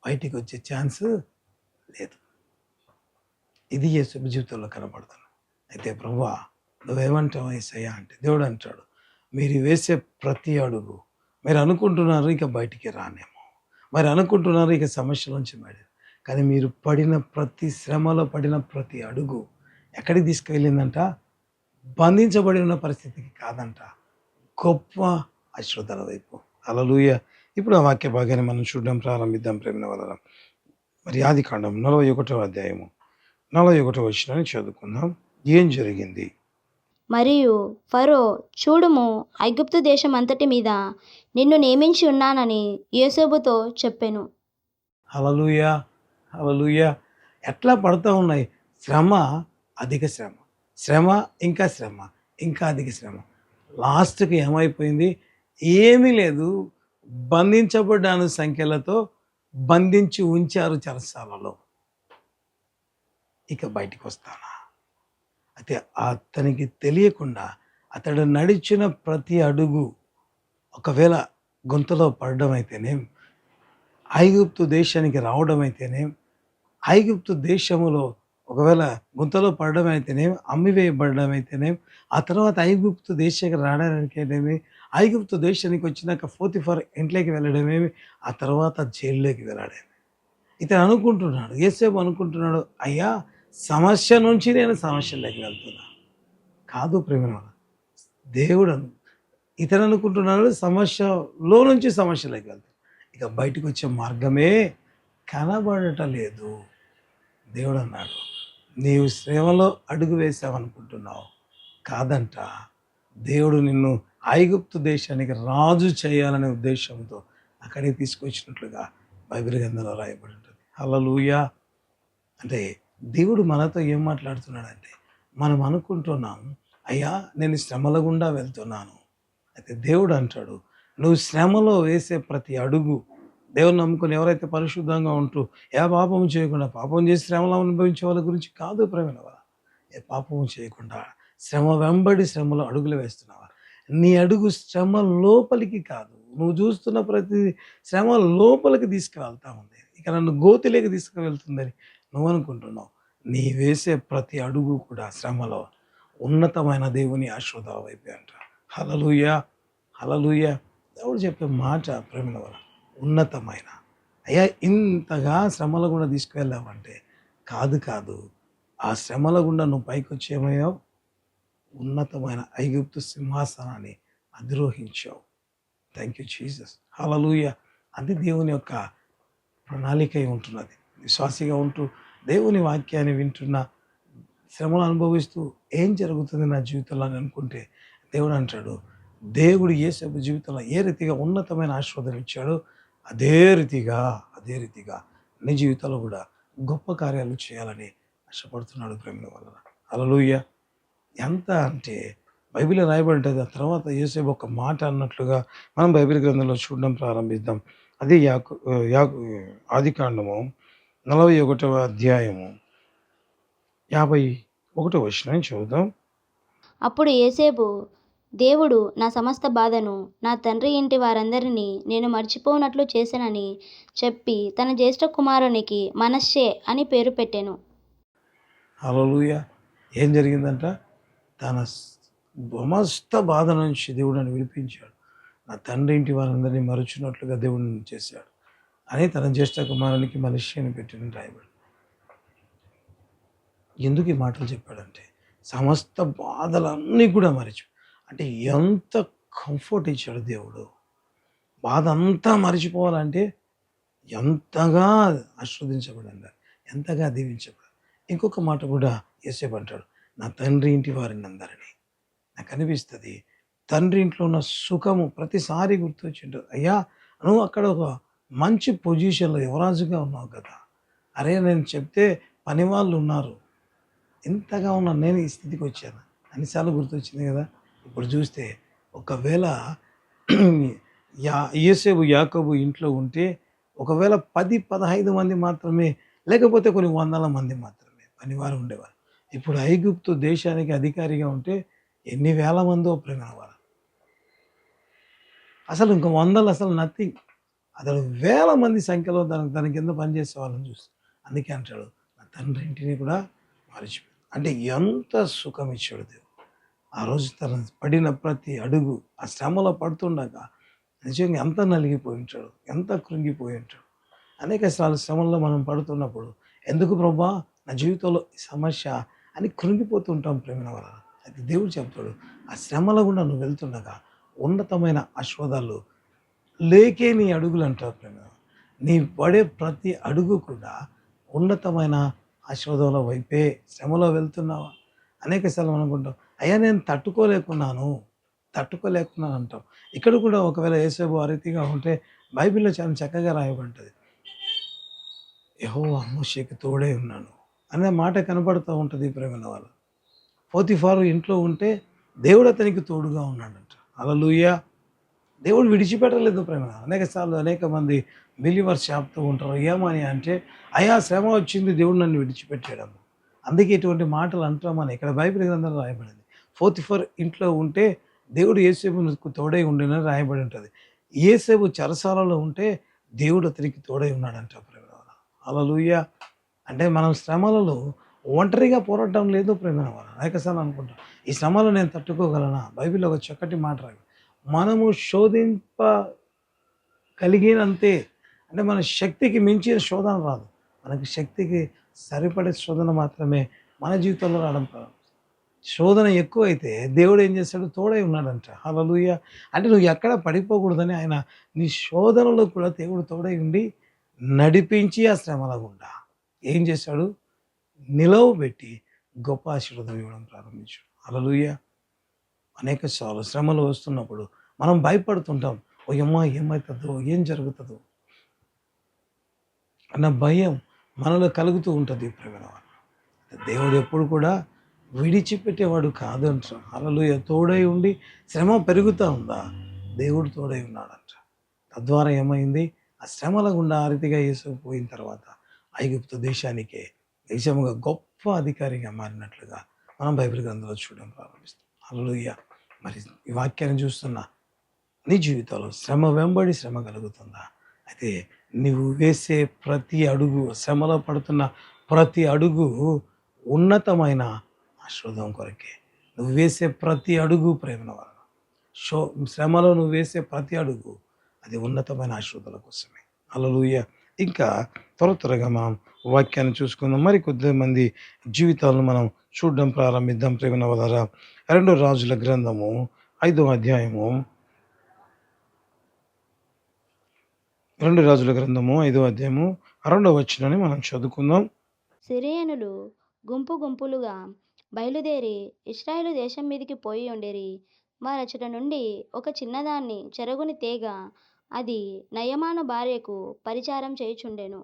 బయటికి వచ్చే ఛాన్స్ లేదు. ఇది యేసేపు జీవితంలో కనబడుతుంది. అయితే ప్రభువా నువ్వేమంటావు యేసయ్యా అంటే దేవుడు అంటాడు, మీరు వేసే ప్రతి అడుగు మీరు అనుకుంటున్నారు ఇక బయటికి రానేమో, మరి అనుకుంటున్నారు ఇక సమస్యల నుంచి బయట, కానీ మీరు పడిన ప్రతి శ్రమలో పడిన ప్రతి అడుగు ఎక్కడికి తీసుకువెళ్ళిందంట, బంధించబడి ఉన్న పరిస్థితికి కాదంట, గొప్ప అశ్రద్ధల వైపు. హల్లెలూయా. ఇప్పుడు ఆ వాక్య భాగాన్ని మనం చూడడం ప్రారంభిద్దాం ప్రేమ వలన. మరి ఆదికాండం 41వ అధ్యాయము 41వ వచనాన్ని చదువుకుందాం. ఏం జరిగింది? మరియు ఫరో, చూడుము, ఐగుప్తు దేశం అంతటి మీద నిన్ను నియమించి ఉన్నానని యోసేపుతో చెప్పెను. హల్లెలూయా, హల్లెలూయా. ఎట్లా పడతా ఉన్నాయి? శ్రమ, అధిక శ్రమ, శ్రమ, ఇంకా శ్రమ, ఇంకా అధిక శ్రమ. లాస్ట్‌కి ఏమైపోయింది? ఏమీ లేదు. బంధించబడ్డాను సంఖ్యలతో, బంధించి ఉంచారు చెరసాలలో. ఇక బయటికొస్తానా? అయితే అతనికి తెలియకుండా అతడు నడిచిన ప్రతి అడుగు ఒకవేళ గుంతలో పడడం అయితేనేం, ఐగుప్తు దేశానికి రావడం అయితేనేం, ఐగుప్తు దేశములో ఒకవేళ గుంతలో పడడం అయితేనేం, అమ్మివేయబడడం అయితేనేం, ఆ తర్వాత ఐగుప్తు దేశానికి రావడానికైతేనేమి, ఐగుప్తు దేశానికి వచ్చినాక పోతిఫర్ ఇంట్లోకి వెళ్ళడమేమి, ఆ తర్వాత జైల్లోకి వెళ్ళడమేమి. ఇతను అనుకుంటున్నాడు, యోసేపు అనుకుంటున్నాడు, అయ్యా సమస్య నుంచి నేను సమస్యలోకి వెళ్తున్నా. కాదు ప్రేమ, దేవుడు ఇతను అనుకుంటున్నాడు సమస్యలో నుంచి సమస్యలోకి వెళ్తాడు. ఇక బయటకు వచ్చే మార్గమే కనబడటం లేదు. దేవుడు అన్నాడు, నీవు శ్రమలో అడుగు వేసావనుకుంటున్నావు, కాదంట. దేవుడు నిన్ను ఐగుప్తు దేశానికి రాజు చేయాలనే ఉద్దేశంతో అక్కడికి తీసుకొచ్చినట్లుగా బైబిల్ గ్రంథంలో రాయబడి ఉంటుంది. హల్లెలూయా. అంటే దేవుడు మనతో ఏం మాట్లాడుతున్నాడంటే, మనం అనుకుంటున్నాం, అయ్యా నేను శ్రమల గుండా వెళ్తున్నాను. అయితే దేవుడు అంటాడు, నువ్వు శ్రమలో వేసే ప్రతి అడుగు, దేవుని నమ్ముకొని ఎవరైతే పరిశుద్ధంగా ఉంటూ ఏ పాపము చేయకుండా, పాపం చేసి శ్రమలు అనుభవించే వాళ్ళ గురించి కాదు ప్రేమైన వాళ్ళ, ఏ పాపము చేయకుండా శ్రమ వెంబడి శ్రమలో అడుగులు వేస్తున్నావా? నీ అడుగు శ్రమ లోపలికి కాదు, నువ్వు చూస్తున్న ప్రతి శ్రమ లోపలికి తీసుకువెళ్తా ఉంది. ఇక నన్ను గోతిలోకి తీసుకువెళ్తుందని నువ్వు అనుకుంటున్నావు. నీ వేసే ప్రతి అడుగు కూడా శ్రమలో ఉన్నతమైన దేవుని ఆశీర్వాదాల వైపే అంట. హల్లెలూయా, హల్లెలూయా. దేవుడు చెప్పే మాట ప్రేమల వల్ల ఉన్నతమైన, అయ్యా ఇంతగా శ్రమల గుండా తీసుకువెళ్ళావంటే కాదు కాదు, ఆ శ్రమల గుండా నువ్వు పైకి వచ్చేమయ్యావు, ఉన్నతమైన ఐగుప్తు సింహాసనాన్ని అధిరోహించావు. Thank you Jesus. హల్లెలూయా. అది దేవుని యొక్క ప్రణాళిక అయి ఉంటున్నది. విశ్వాసిగా ఉంటూ దేవుని వాక్యాన్ని వింటున్న, శ్రమలు అనుభవిస్తూ ఏం జరుగుతుంది నా జీవితంలో అని అనుకుంటే, దేవుడు అంటాడు, దేవుడు యేసేపు జీవితంలో ఏ రీతిగా ఉన్నతమైన ఆశీర్వాదం ఇచ్చాడో అదే రీతిగా నీ జీవితంలో కూడా గొప్ప కార్యాలు చేయాలని ఆశపడుతున్నాడు ప్రేమ వలన. హల్లెలూయా. ఎంత అంటే బైబిల్లో రాయబడి ఉంటుంది. ఆ తర్వాత యేసేపు ఒక మాట అన్నట్లుగా మనం బైబిల్ గ్రంథంలో చూడడం ప్రారంభిద్దాం. అది ఆదికాండము 41వ అధ్యాయము 51వ వచనం చదువుదాం. అప్పుడు యోసేపు, దేవుడు నా సమస్త బాధను నా తండ్రి ఇంటి వారందరినీ నేను మర్చిపోనట్లు చేశానని చెప్పి తన జ్యేష్ఠ కుమారునికి మనష్షే అని పేరు పెట్టెను. హల్లెలూయా. ఏం జరిగిందంట? తన సమస్త బాధ నుంచి దేవుడు నన్ను విడిపించాడు, నా తండ్రి ఇంటి వారందరినీ మరుచున్నట్లుగా దేవుడు నన్ను చేశాడు అని తన జ్యేష్ఠ కుమారునికి మనష్షే అని పెట్టిన రాయబడి. ఎందుకు ఈ మాటలు చెప్పాడంటే, సమస్త బాధలన్నీ కూడా మరిచి, అంటే ఎంత కంఫర్ట్ ఇచ్చాడు దేవుడు. బాధ అంతా మరిచిపోవాలంటే ఎంతగా ఆశీర్వదించబడండి, ఎంతగా దీవించబడాలి. ఇంకొక మాట కూడా యేసేపు అంటాడు, నా తండ్రి ఇంటి వారిని అందరినీ. నాకు అనిపిస్తుంది, తండ్రి ఇంట్లో ఉన్న సుఖము ప్రతిసారి గుర్తొచ్చింటుంది. అయ్యా నువ్వు అక్కడ ఒక మంచి పొజిషన్లో యువరాజుగా ఉన్నావు కదా, అరే నేను చెప్తే పని వాళ్ళు ఉన్నారు, ఇంతగా ఉన్నాను, నేను ఈ స్థితికి వచ్చాను అన్నిసార్లు గుర్తొచ్చింది కదా. ఇప్పుడు చూస్తే ఒకవేళ యోసేపు యాకోబు ఇంట్లో ఉంటే ఒకవేళ 10-15 మంది మాత్రమే, లేకపోతే కొన్ని వందల మంది మాత్రమే పనివారు ఉండేవారు. ఇప్పుడు ఐగుప్తు దేశానికి అధికారిగా ఉంటే ఎన్ని వేల మందో ప్రేమవారు, అసలు ఇంకా వందలు, అసలు నథింగ్, అసలు వేల మంది సంఖ్యలో తన కింద పనిచేసే వాళ్ళని చూసి, అందుకే అంటాడు, నా తండ్రి ఇంటిని కూడా మరిచిపోయాడు. అంటే ఎంత సుఖం ఇచ్చాడు దేవుడు. ఆ రోజు తన పడిన ప్రతి అడుగు, ఆ శ్రమలో పడుతుండగా నిజంగా ఎంత నలిగిపోయి ఉంటాడు, ఎంత కృంగిపోయి ఉంటాడు. అనేక సార్లు శ్రమల్లో మనం పడుతున్నప్పుడు, ఎందుకు ప్రభా నా జీవితంలో ఈ సమస్య అని కృంగిపోతుంటాం ప్రేమ వల్ల. అయితే దేవుడు చెప్తాడు, ఆ శ్రమల గుండా నువ్వు వెళ్తుండగా ఉన్నతమైన ఆశీర్వాదాలు లేకే నీ అడుగులు అంటారు ప్రేమ. నీ పడే ప్రతి అడుగు కూడా ఉన్నతమైన ఆశీర్వాదంలో వైపే. శ్రమలో వెళ్తున్నావా? అనేక సార్లు మనం అనుకుంటాం, అయ్యా నేను తట్టుకోలేకున్నాను అంటాం. ఇక్కడ కూడా ఒకవేళ యేసేపు ఆ రీతిగా ఉంటే బైబిల్లో చాలా చక్కగా రాయబడి ఉంటుంది. యెహోవా మోషేకి తోడై ఉన్నాను అనే మాట కనపడుతూ ఉంటుంది ప్రేమైన వాళ్ళు. పోతిఫారు ఇంట్లో ఉంటే దేవుడు అతనికి తోడుగా ఉన్నాడంట. హల్లెలూయా! దేవుడు విడిచిపెట్టలేదు ప్రేమ. అనేక సార్లు అనేక మంది బిలీవర్స్ చెప్తూ ఉంటారు. ఏమని అంటే, అయ్యా శ్రమ వచ్చింది దేవుడు నన్ను విడిచిపెట్టాడమ్మ. అందుకే ఇటువంటి మాటలు అంటామని ఇక్కడ బైబిల్ గ్రంథంలో రాయబడింది. పోతిఫర్ ఇంట్లో ఉంటే దేవుడు యేసేపుకు తోడై ఉండెనని రాయబడి ఉంటది. యేసేపు చెరసాలలో ఉంటే దేవుడు అతనికి తోడై ఉన్నాడంట ప్రేమరా. హల్లెలూయా! అంటే మనం శ్రమలలో ఒంటరిగా పోరాటం లేదు ప్రేమరా. అనేక సార్లు అనుకుంటాం. ఈ శ్రమలు నేను తట్టుకోగలనా? బైబిల్‌లో ఒక చక్కటి మాట రాయబడింది. మనము శోధింప కలిగినంతే. అంటే మన శక్తికి మించిన శోధన రాదు. మనకి శక్తికి సరిపడే శోధన మాత్రమే మన జీవితంలో రావడం ప్రారంభిస్తుంది. శోధన ఎక్కువైతే దేవుడు ఏం చేస్తాడు? తోడై ఉన్నాడంట. హల్లెలూయా! అంటే నువ్వు ఎక్కడ పడిపోకూడదని ఆయన నీ శోధనలో కూడా దేవుడు తోడై ఉండి నడిపించి ఆ శ్రమల గుండా ఏం చేశాడు? నిలవబెట్టి గొప్ప ఆశీర్వాదం ఇవ్వడం ప్రారంభించాడు. హల్లెలూయా! అనేక సార్లు శ్రమలు వస్తున్నప్పుడు మనం భయపడుతుంటాం. ఓయమ్మా! ఏమైతదో? ఏం జరుగుతదో? అన్న భయం మనలో కలుగుతూ ఉంటుంది ప్రియమైన వాళ్ళ. దేవుడు ఎప్పుడు కూడా విడిచిపెట్టేవాడు కాదు అంట. హల్లెలూయా! తోడై ఉండి శ్రమ పెరుగుతా ఉందా? దేవుడు తోడై ఉన్నాడంట. తద్వారా ఏమైంది? ఆ శ్రమల గుండా ఆ రీతిగా యేసు పోయిన తర్వాత ఐగుప్తు దేశానికే దేశముగా గొప్ప అధికారిగా మారినట్లుగా మనం బైబిల్ గ్రంథంలో చూడడం ప్రారంభిస్తాం. హల్లెలూయా! మరి ఈ వాక్యాన్ని చూస్తున్న నీ జీవితంలో శ్రమ వెంబడి శ్రమ కలుగుతుందా? అయితే నువ్వు వేసే ప్రతి అడుగు, శ్రమలో పడుతున్న ప్రతి అడుగు ఉన్నతమైన ఆశీర్వాదం కొరకే. నువ్వు వేసే ప్రతి అడుగు ప్రేమల వలన. షో శ్రమలో నువ్వు వేసే ప్రతి అడుగు అది ఉన్నతమైన ఆశీర్వాదాల కోసమే. హల్లెలూయా! ఇంకా త్వరగా మనం వాక్యాన్ని చూసుకుందాం. మరి కొద్దిమంది జీవితాలను మనం చూడడం ప్రారంభిద్దాం ప్రేమల వలన. 2 రాజుల గ్రంథము 5వ అధ్యాయము 2 రాజుల గ్రంథము 5వ అధ్యాయము 2వ వచనాన్ని మనం చదువుకుందాం. సిరియనులు గుంపు గుంపులుగా బయలుదేరి ఇశ్రాయేలు దేశం మీదికి పోయి ఉండేరి. వారచట నుండి ఒక చిన్నదాన్ని చెరగుని తేగ, అది నయమాను భార్యకు పరిచారం చేయుచుండెను.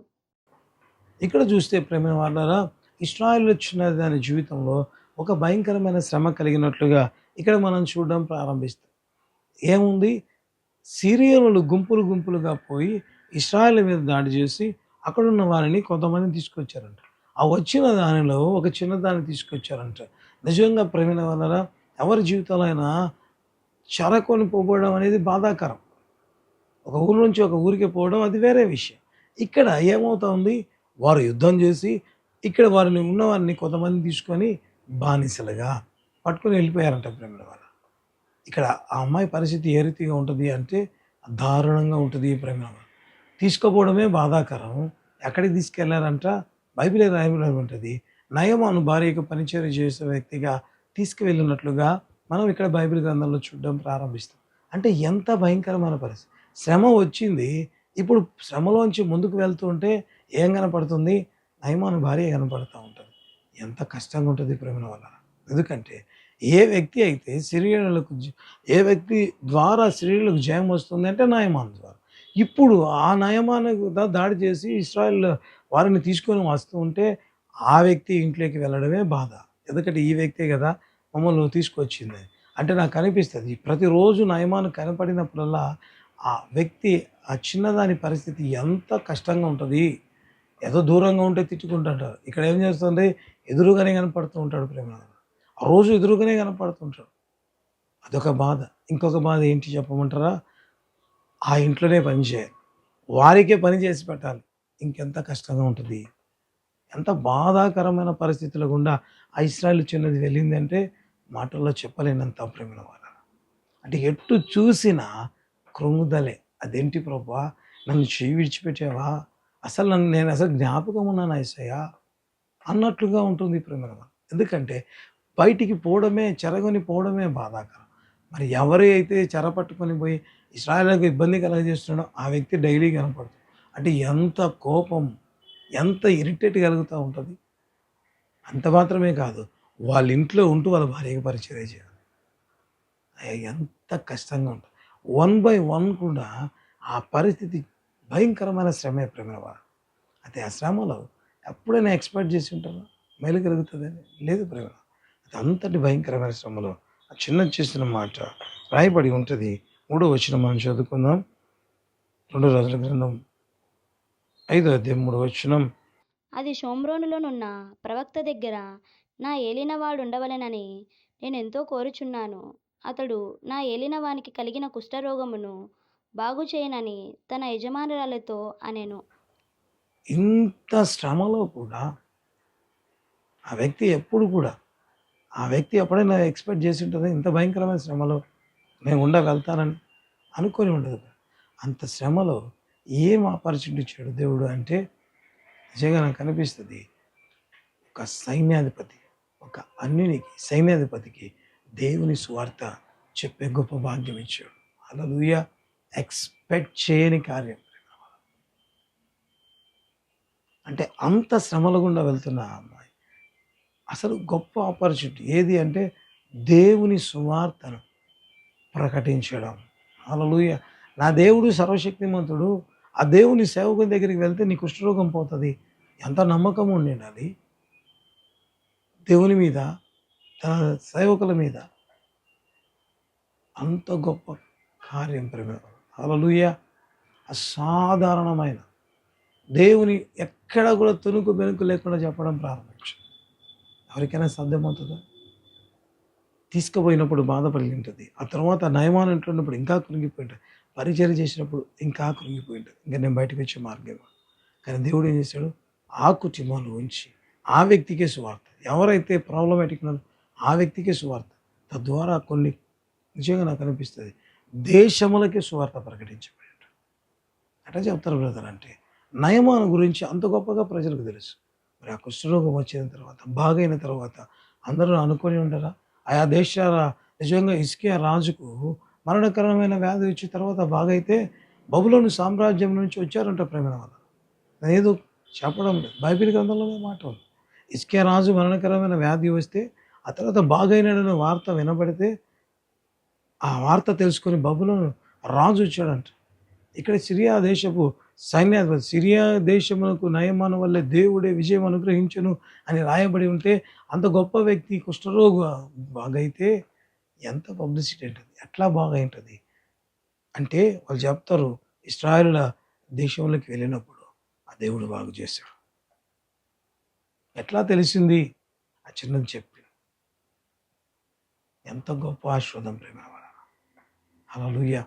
ఇక్కడ చూస్తే ప్రేమ వాళ్ళారా, ఇశ్రాయేలు చిన్న దాని జీవితంలో ఒక భయంకరమైన శ్రమ కలిగినట్లుగా ఇక్కడ మనం చూడడం ప్రారంభిస్తాం. ఏముంది? సిరియనులు గుంపులు గుంపులుగా పోయి ఇశ్రాయేలు మీద దాడి చేసి అక్కడున్న వారిని కొంతమందిని తీసుకొచ్చారంట. ఆ వచ్చిన దానిలో ఒక చిన్నదాన్ని తీసుకొచ్చారంట. నిజంగా ప్రేమిన వలన ఎవరి జీవితంలో అయినా చెరకొని పోబడడం అనేది బాధాకరం. ఒక ఊరు నుంచి ఒక ఊరికి పోవడం అది వేరే విషయం. ఇక్కడ ఏమవుతుంది? వారు యుద్ధం చేసి ఇక్కడ వారిని ఉన్నవారిని కొంతమంది తీసుకొని బానిసలుగా పట్టుకొని వెళ్ళిపోయారంట ప్రేమిన వాళ్ళ. ఇక్కడ ఆ అమ్మాయి పరిస్థితి ఏ రీతిగా ఉంటుంది అంటే దారుణంగా ఉంటుంది ప్రేమ. తీసుకుపోవడమే బాధాకరం. ఎక్కడికి తీసుకెళ్లారంట? బైబిలే రాయబడి ఉంటుంది. నయమాను భార్యకు పరిచర్య చేసే వ్యక్తిగా తీసుకువెళ్ళినట్లుగా మనం ఇక్కడ బైబిల్ గ్రంథంలో చూడడం ప్రారంభిస్తాం. అంటే ఎంత భయంకరమైన పరిస్థితి. శ్రమ వచ్చింది. ఇప్పుడు శ్రమలోంచి ముందుకు వెళ్తూ ఉంటే ఏం కనపడుతుంది? నయమాను భార్య కనపడుతూ ఉంటుంది. ఎంత కష్టంగా ఉంటుంది ప్రేమ వల్ల. ఎందుకంటే ఏ వ్యక్తి అయితే సిరియనులకు ఏ వ్యక్తి ద్వారా సిరియనులకు జయం వస్తుంది అంటే నయమాను ద్వారా. ఇప్పుడు ఆ నయమాను దాడి చేసి ఇశ్రాయేల్ వారిని తీసుకొని వస్తూ ఉంటే ఆ వ్యక్తి ఇంట్లోకి వెళ్ళడమే బాధ. ఎందుకంటే ఈ వ్యక్తే కదా మమ్మల్ని తీసుకొచ్చింది. అంటే నాకు అనిపిస్తుంది ప్రతిరోజు నయమాను కనపడినప్పుడల్లా ఆ వ్యక్తి ఆ చిన్నదాని పరిస్థితి ఎంత కష్టంగా ఉంటుంది. ఏదో దూరంగా ఉంటే తిట్టుకుంటుంటారు. ఇక్కడ ఏం చేస్తుంది? ఎదురుగానే కనపడుతూ ఉంటాడు ప్రేమ. ఆ రోజు ఎదురుగానే కనపడుతుంటాడు. అదొక బాధ. ఇంకొక బాధ ఏంటి చెప్పమంటారా? ఆ ఇంట్లోనే పని చేయాలి. వారికే పని చేసి పెట్టాలి. ఇంకెంత కష్టంగా ఉంటది. ఎంత బాధాకరమైన పరిస్థితుల గుండా ఆ ఇశ్రాయేలు చిన్నది వెళ్ళిందంటే మాటల్లో చెప్పలేనంత ప్రేమల వాళ్ళ. అంటే ఎటు చూసినా కృంగుదలే. అదేంటి ప్రభువా? నన్ను చెయ్యి విడిచిపెట్టావా? నేను అసలు జ్ఞాపకం ఉన్నానా యేసయ్యా? అన్నట్లుగా ఉంటుంది ప్రేమల వాళ్ళ. ఎందుకంటే బయటికి పోవడమే, చెరగొని పోవడమే బాధాకరం. మరి ఎవరు అయితే చెర పట్టుకొని పోయి ఇశ్రాయేలుకు ఇబ్బంది కలుగజేస్తున్నాడో ఆ వ్యక్తి డైలీ కనపడుతుంది. అంటే ఎంత కోపం, ఎంత ఇరిటేట్ కలుగుతూ ఉంటుంది. అంత మాత్రమే కాదు, వాళ్ళ ఇంట్లో ఉంటూ వాళ్ళ భార్యకి పరిచర్య చేయాలి. ఎంత కష్టంగా ఉంటుంది. వన్ బై వన్ కూడా ఆ పరిస్థితి భయంకరమైన శ్రమే ప్రేమల వారు. అయితే ఆ శ్రమలో ఎప్పుడైనా ఎక్స్‌పెక్ట్ చేసి ఉంటారా? మేలు కలుగుతదని? లేదు ప్రేమ. అది అంతటి భయంకరమైన శ్రమలో ఆ చిన్నది చేసిన మాట రాయబడి ఉంటది. మూడో వచనం మనం చదువుకుందాం. 2 రాజుల గ్రంథం 5 అధ్యాయం 3 వచనం. అది షోమ్రోనులోనున్న ప్రవక్త దగ్గర నా ఏలినవాడుండవలెనని నేనెంతో కోరుచున్నాను. అతడు నా ఏలినవానికి కలిగిన కుష్ఠరోగమును బాగు చేయనని తన యజమానురాలితో అనెను. ఇంత శ్రమలో కూడా ఆ వ్యక్తి ఎప్పుడు కూడా ఆ వ్యక్తి ఎప్పుడైనా ఎక్స్‌పెక్ట్ చేసి ఉంటదా? ఇంత భయంకరమైన శ్రమలో నేను ఉండగలుగుతానని అనుకోని ఉండదు. అంత శ్రమలో ఏం ఆపర్చునిటీ ఇచ్చాడు దేవుడు అంటే నిజంగా నాకు అనిపిస్తది. ఒక సైన్యాధిపతి, ఒక అన్యునికి సైన్యాధిపతికి దేవుని సువార్త చెప్పే గొప్ప భాగ్యం ఇచ్చాడు. హల్లెలూయా! ఎక్స్‌పెక్ట్ చేయని కార్యం. అంటే అంత శ్రమల గుండా వెళ్తున్న ఆ అమ్మాయి అసలు గొప్ప ఆపర్చునిటీ ఏది అంటే దేవుని సువార్తను ప్రకటించడం. హల్లెలూయా! నా దేవుడు సర్వశక్తిమంతుడు. ఆ దేవుని సేవకుని దగ్గరికి వెళ్తే నీ కుష్ఠరోగం పోతది. ఎంత నమ్మకం ఉండిండాలి దేవుని మీద, తన సేవకుల మీద. అంత గొప్ప కార్యం ప్రేమ. హల్లెలూయా! అసాధారణమైన దేవుని ఎక్కడ కూడా తుణుకు బెణుకు లేకుండా చెప్పడం ప్రారంభించాడు. ఎవరికైనా సాధ్యమవుతుందా? తీసుకుపోయినప్పుడు బాధపడి ఉంటుంది. ఆ తర్వాత నయమాను ఉంటున్నప్పుడు ఇంకా కృంగిపోయి ఉంటుంది. పరిచర్య చేసినప్పుడు ఇంకా కృంగిపోయి ఉంటుంది. ఇంక నేను బయటకు వచ్చే మార్గం. కానీ దేవుడు ఏం చేశాడు? ఆ కుటుంబంలో ఉంచి ఆ వ్యక్తికే సువార్త. ఎవరైతే ప్రాబ్లమాటిక్ ఉన్నారో ఆ వ్యక్తికే సువార్త. తద్వారా కొన్ని నిజంగా నాకు అనిపిస్తది. దేశములకే సువార్త ప్రకటించబడింది. ఎట్లా చెప్తారు బ్రదర్ అంటే, నయమాను గురించి అంత గొప్పగా ప్రజలకు తెలుసు. మరి ఆ కుష్ఠరోగం వచ్చిన తర్వాత, బాగైన తర్వాత అందరూ అనుకోని ఉండరా? ఆయా దేశాల నిజంగా హిజ్కియా రాజుకు మరణకరమైన వ్యాధి వచ్చిన తర్వాత బాగైతే బబులోను సామ్రాజ్యం నుంచి వచ్చారంట ప్రేమల వల్ల. నేనేదో చెప్పడం లేదు. బైబిల్ గ్రంథంలోనే మాట ఉంది. హిజ్కియా రాజు మరణకరమైన వ్యాధి వస్తే, ఆ తర్వాత బాగైనాడనే వార్త వినబడితే, ఆ వార్త తెలుసుకొని బబులోను రాజు వచ్చాడంట. ఇక్కడ సిరియా దేశపు సైన్యాధిపతి సిరియా దేశమునకు నయమాను వల్లే దేవుడే విజయం అనుగ్రహించును అని రాయబడి ఉంటే అంత గొప్ప వ్యక్తి కుష్ఠరోగ బాగైతే ఎంత పబ్లిసిటీ ఉంటుంది ఎట్లా బాగైంటుంది అంటే వాళ్ళు చెప్తారు ఇస్రాయేలుల దేశంలోకి వెళ్ళినప్పుడు ఆ దేవుడు బాగు చేశాడు. ఎట్లా తెలిసింది? ఆ చిన్నది చెప్పి ఎంత గొప్ప ఆశీర్వాదం ప్రేమ హల్లెలూయా.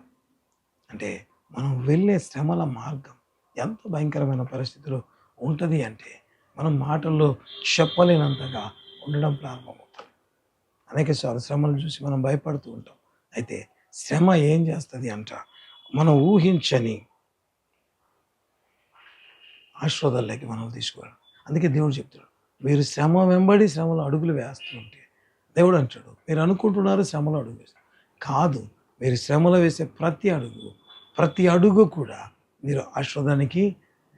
అంటే మనం వెళ్ళే శ్రమల మార్గం ఎంత భయంకరమైన పరిస్థితిలో ఉంటుంది అంటే మనం మాటల్లో చెప్పలేనంతగా ఉండడం ప్రారంభమవుతుంది. అనేక సార్లు శ్రమలు చూసి మనం భయపడుతూ ఉంటాం. అయితే శ్రమ ఏం చేస్తుంది అంట మనం ఊహించని ఆశీర్వాదాల్లోకి మనం తీసుకోవాలి. అందుకే దేవుడు చెప్తాడు మీరు శ్రమ వెంబడి శ్రమలో అడుగులు వేస్తూ ఉంటే దేవుడు అంటాడు మీరు అనుకుంటున్నారు శ్రమలో అడుగు వేస్తారు కాదు, మీరు శ్రమలో వేసే ప్రతి అడుగు కూడా మీరు ఆశీర్వాదానికి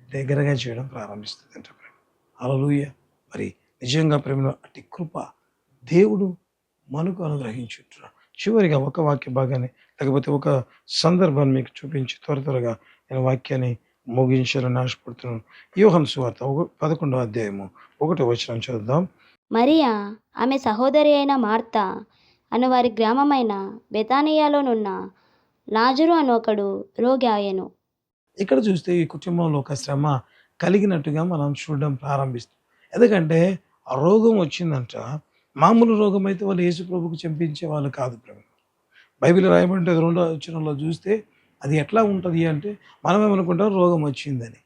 దగ్గరగా చేయడం ప్రారంభిస్తుంది అంట ప్రేమ. హల్లెలూయా. మరి నిజంగా ప్రేమలో అట్టి కృప దేవుడు మనకు అనుగ్రహించుంటున్నాడు. చివరిగా ఒక వాక్య భాగాన్ని లేకపోతే ఒక సందర్భాన్ని మీకు చూపించి త్వరగా నేను వాక్యాన్ని ముగించాలని ఆశపడుతున్నాను. యోహాను సువార్త 11వ అధ్యాయము 1వ వచనం చదువుదాం. మరియా ఆమె సహోదరి అయిన మార్త అను వారి గ్రామమైన బెతానియాలోనున్న లాజరు అను ఒకడు రోగి ఆయెను. ఇక్కడ చూస్తే ఈ కుటుంబంలో ఒక శ్రమ కలిగినట్టుగా మనం చూడడం ప్రారంభిస్తాం. ఎందుకంటే ఆ రోగం వచ్చిందంట. మామూలు రోగం అయితే వాళ్ళు యేసు ప్రభువుకు చెంపించే వాళ్ళు కాదు ప్రేమ. బైబిల్ రాయబడి 2వ వచనంలో చూస్తే అది ఎట్లా ఉంటది అంటే మనం ఏమనుకుంటాం రోగం వచ్చిందని.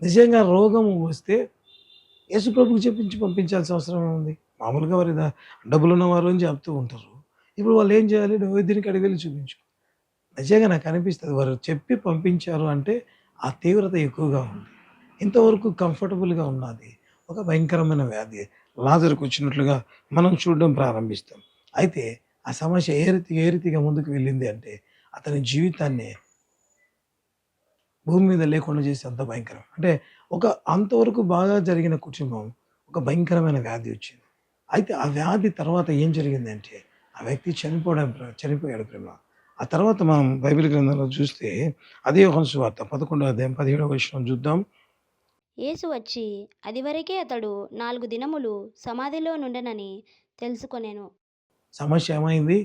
నిజంగా రోగం వస్తే యేసు ప్రభువుకి చెప్పించి పంపించాల్సిన అవసరం ఏముంది? మామూలుగా వారి డబ్బులున్నవారు అని చెప్తూ ఉంటారు. ఇప్పుడు వాళ్ళు ఏం చేయాలి? వైద్యుని కాడికి వెళ్లి చూపించు. నిజంగా నాకు అనిపిస్తది. వారు చెప్పి పంపించారు అంటే, ఆ తీవ్రత ఎక్కువగా ఉంది. ఇంతవరకు కంఫర్టబుల్‌గా ఉన్నది. ఒక భయంకరమైన వ్యాధి లాజరుకు వచ్చినట్లుగా మనం చూడడం ప్రారంభిస్తాం. అయితే ఆ సమస్య ఏ రీతిగా ముందుకు వెళ్ళింది అంటే, అతని జీవితాన్నే భూమి మీద లేకుండా చేసేంత భయంకరం. అంటే ఒక అంతవరకు బాగా జరిగిన కుటుంబం, ఒక భయంకరమైన వ్యాధి వచ్చింది. అయితే ఆ వ్యాధి తర్వాత ఏం జరిగిందంటే, ఆ వ్యక్తి చనిపోయాడు ప్రేమ. ఆ తర్వాత మనం బైబిల్ గ్రంథంలో చూస్తే అదే యోహాను సువార్త 11వ అధ్యాయం 17వ వచనం చూద్దాం. యేసు వచ్చి అదివరకే అతడు 4 దినములు సమాధిలో నుండెనని తెలుసుకొనెను. సమస్య ఏమైంది?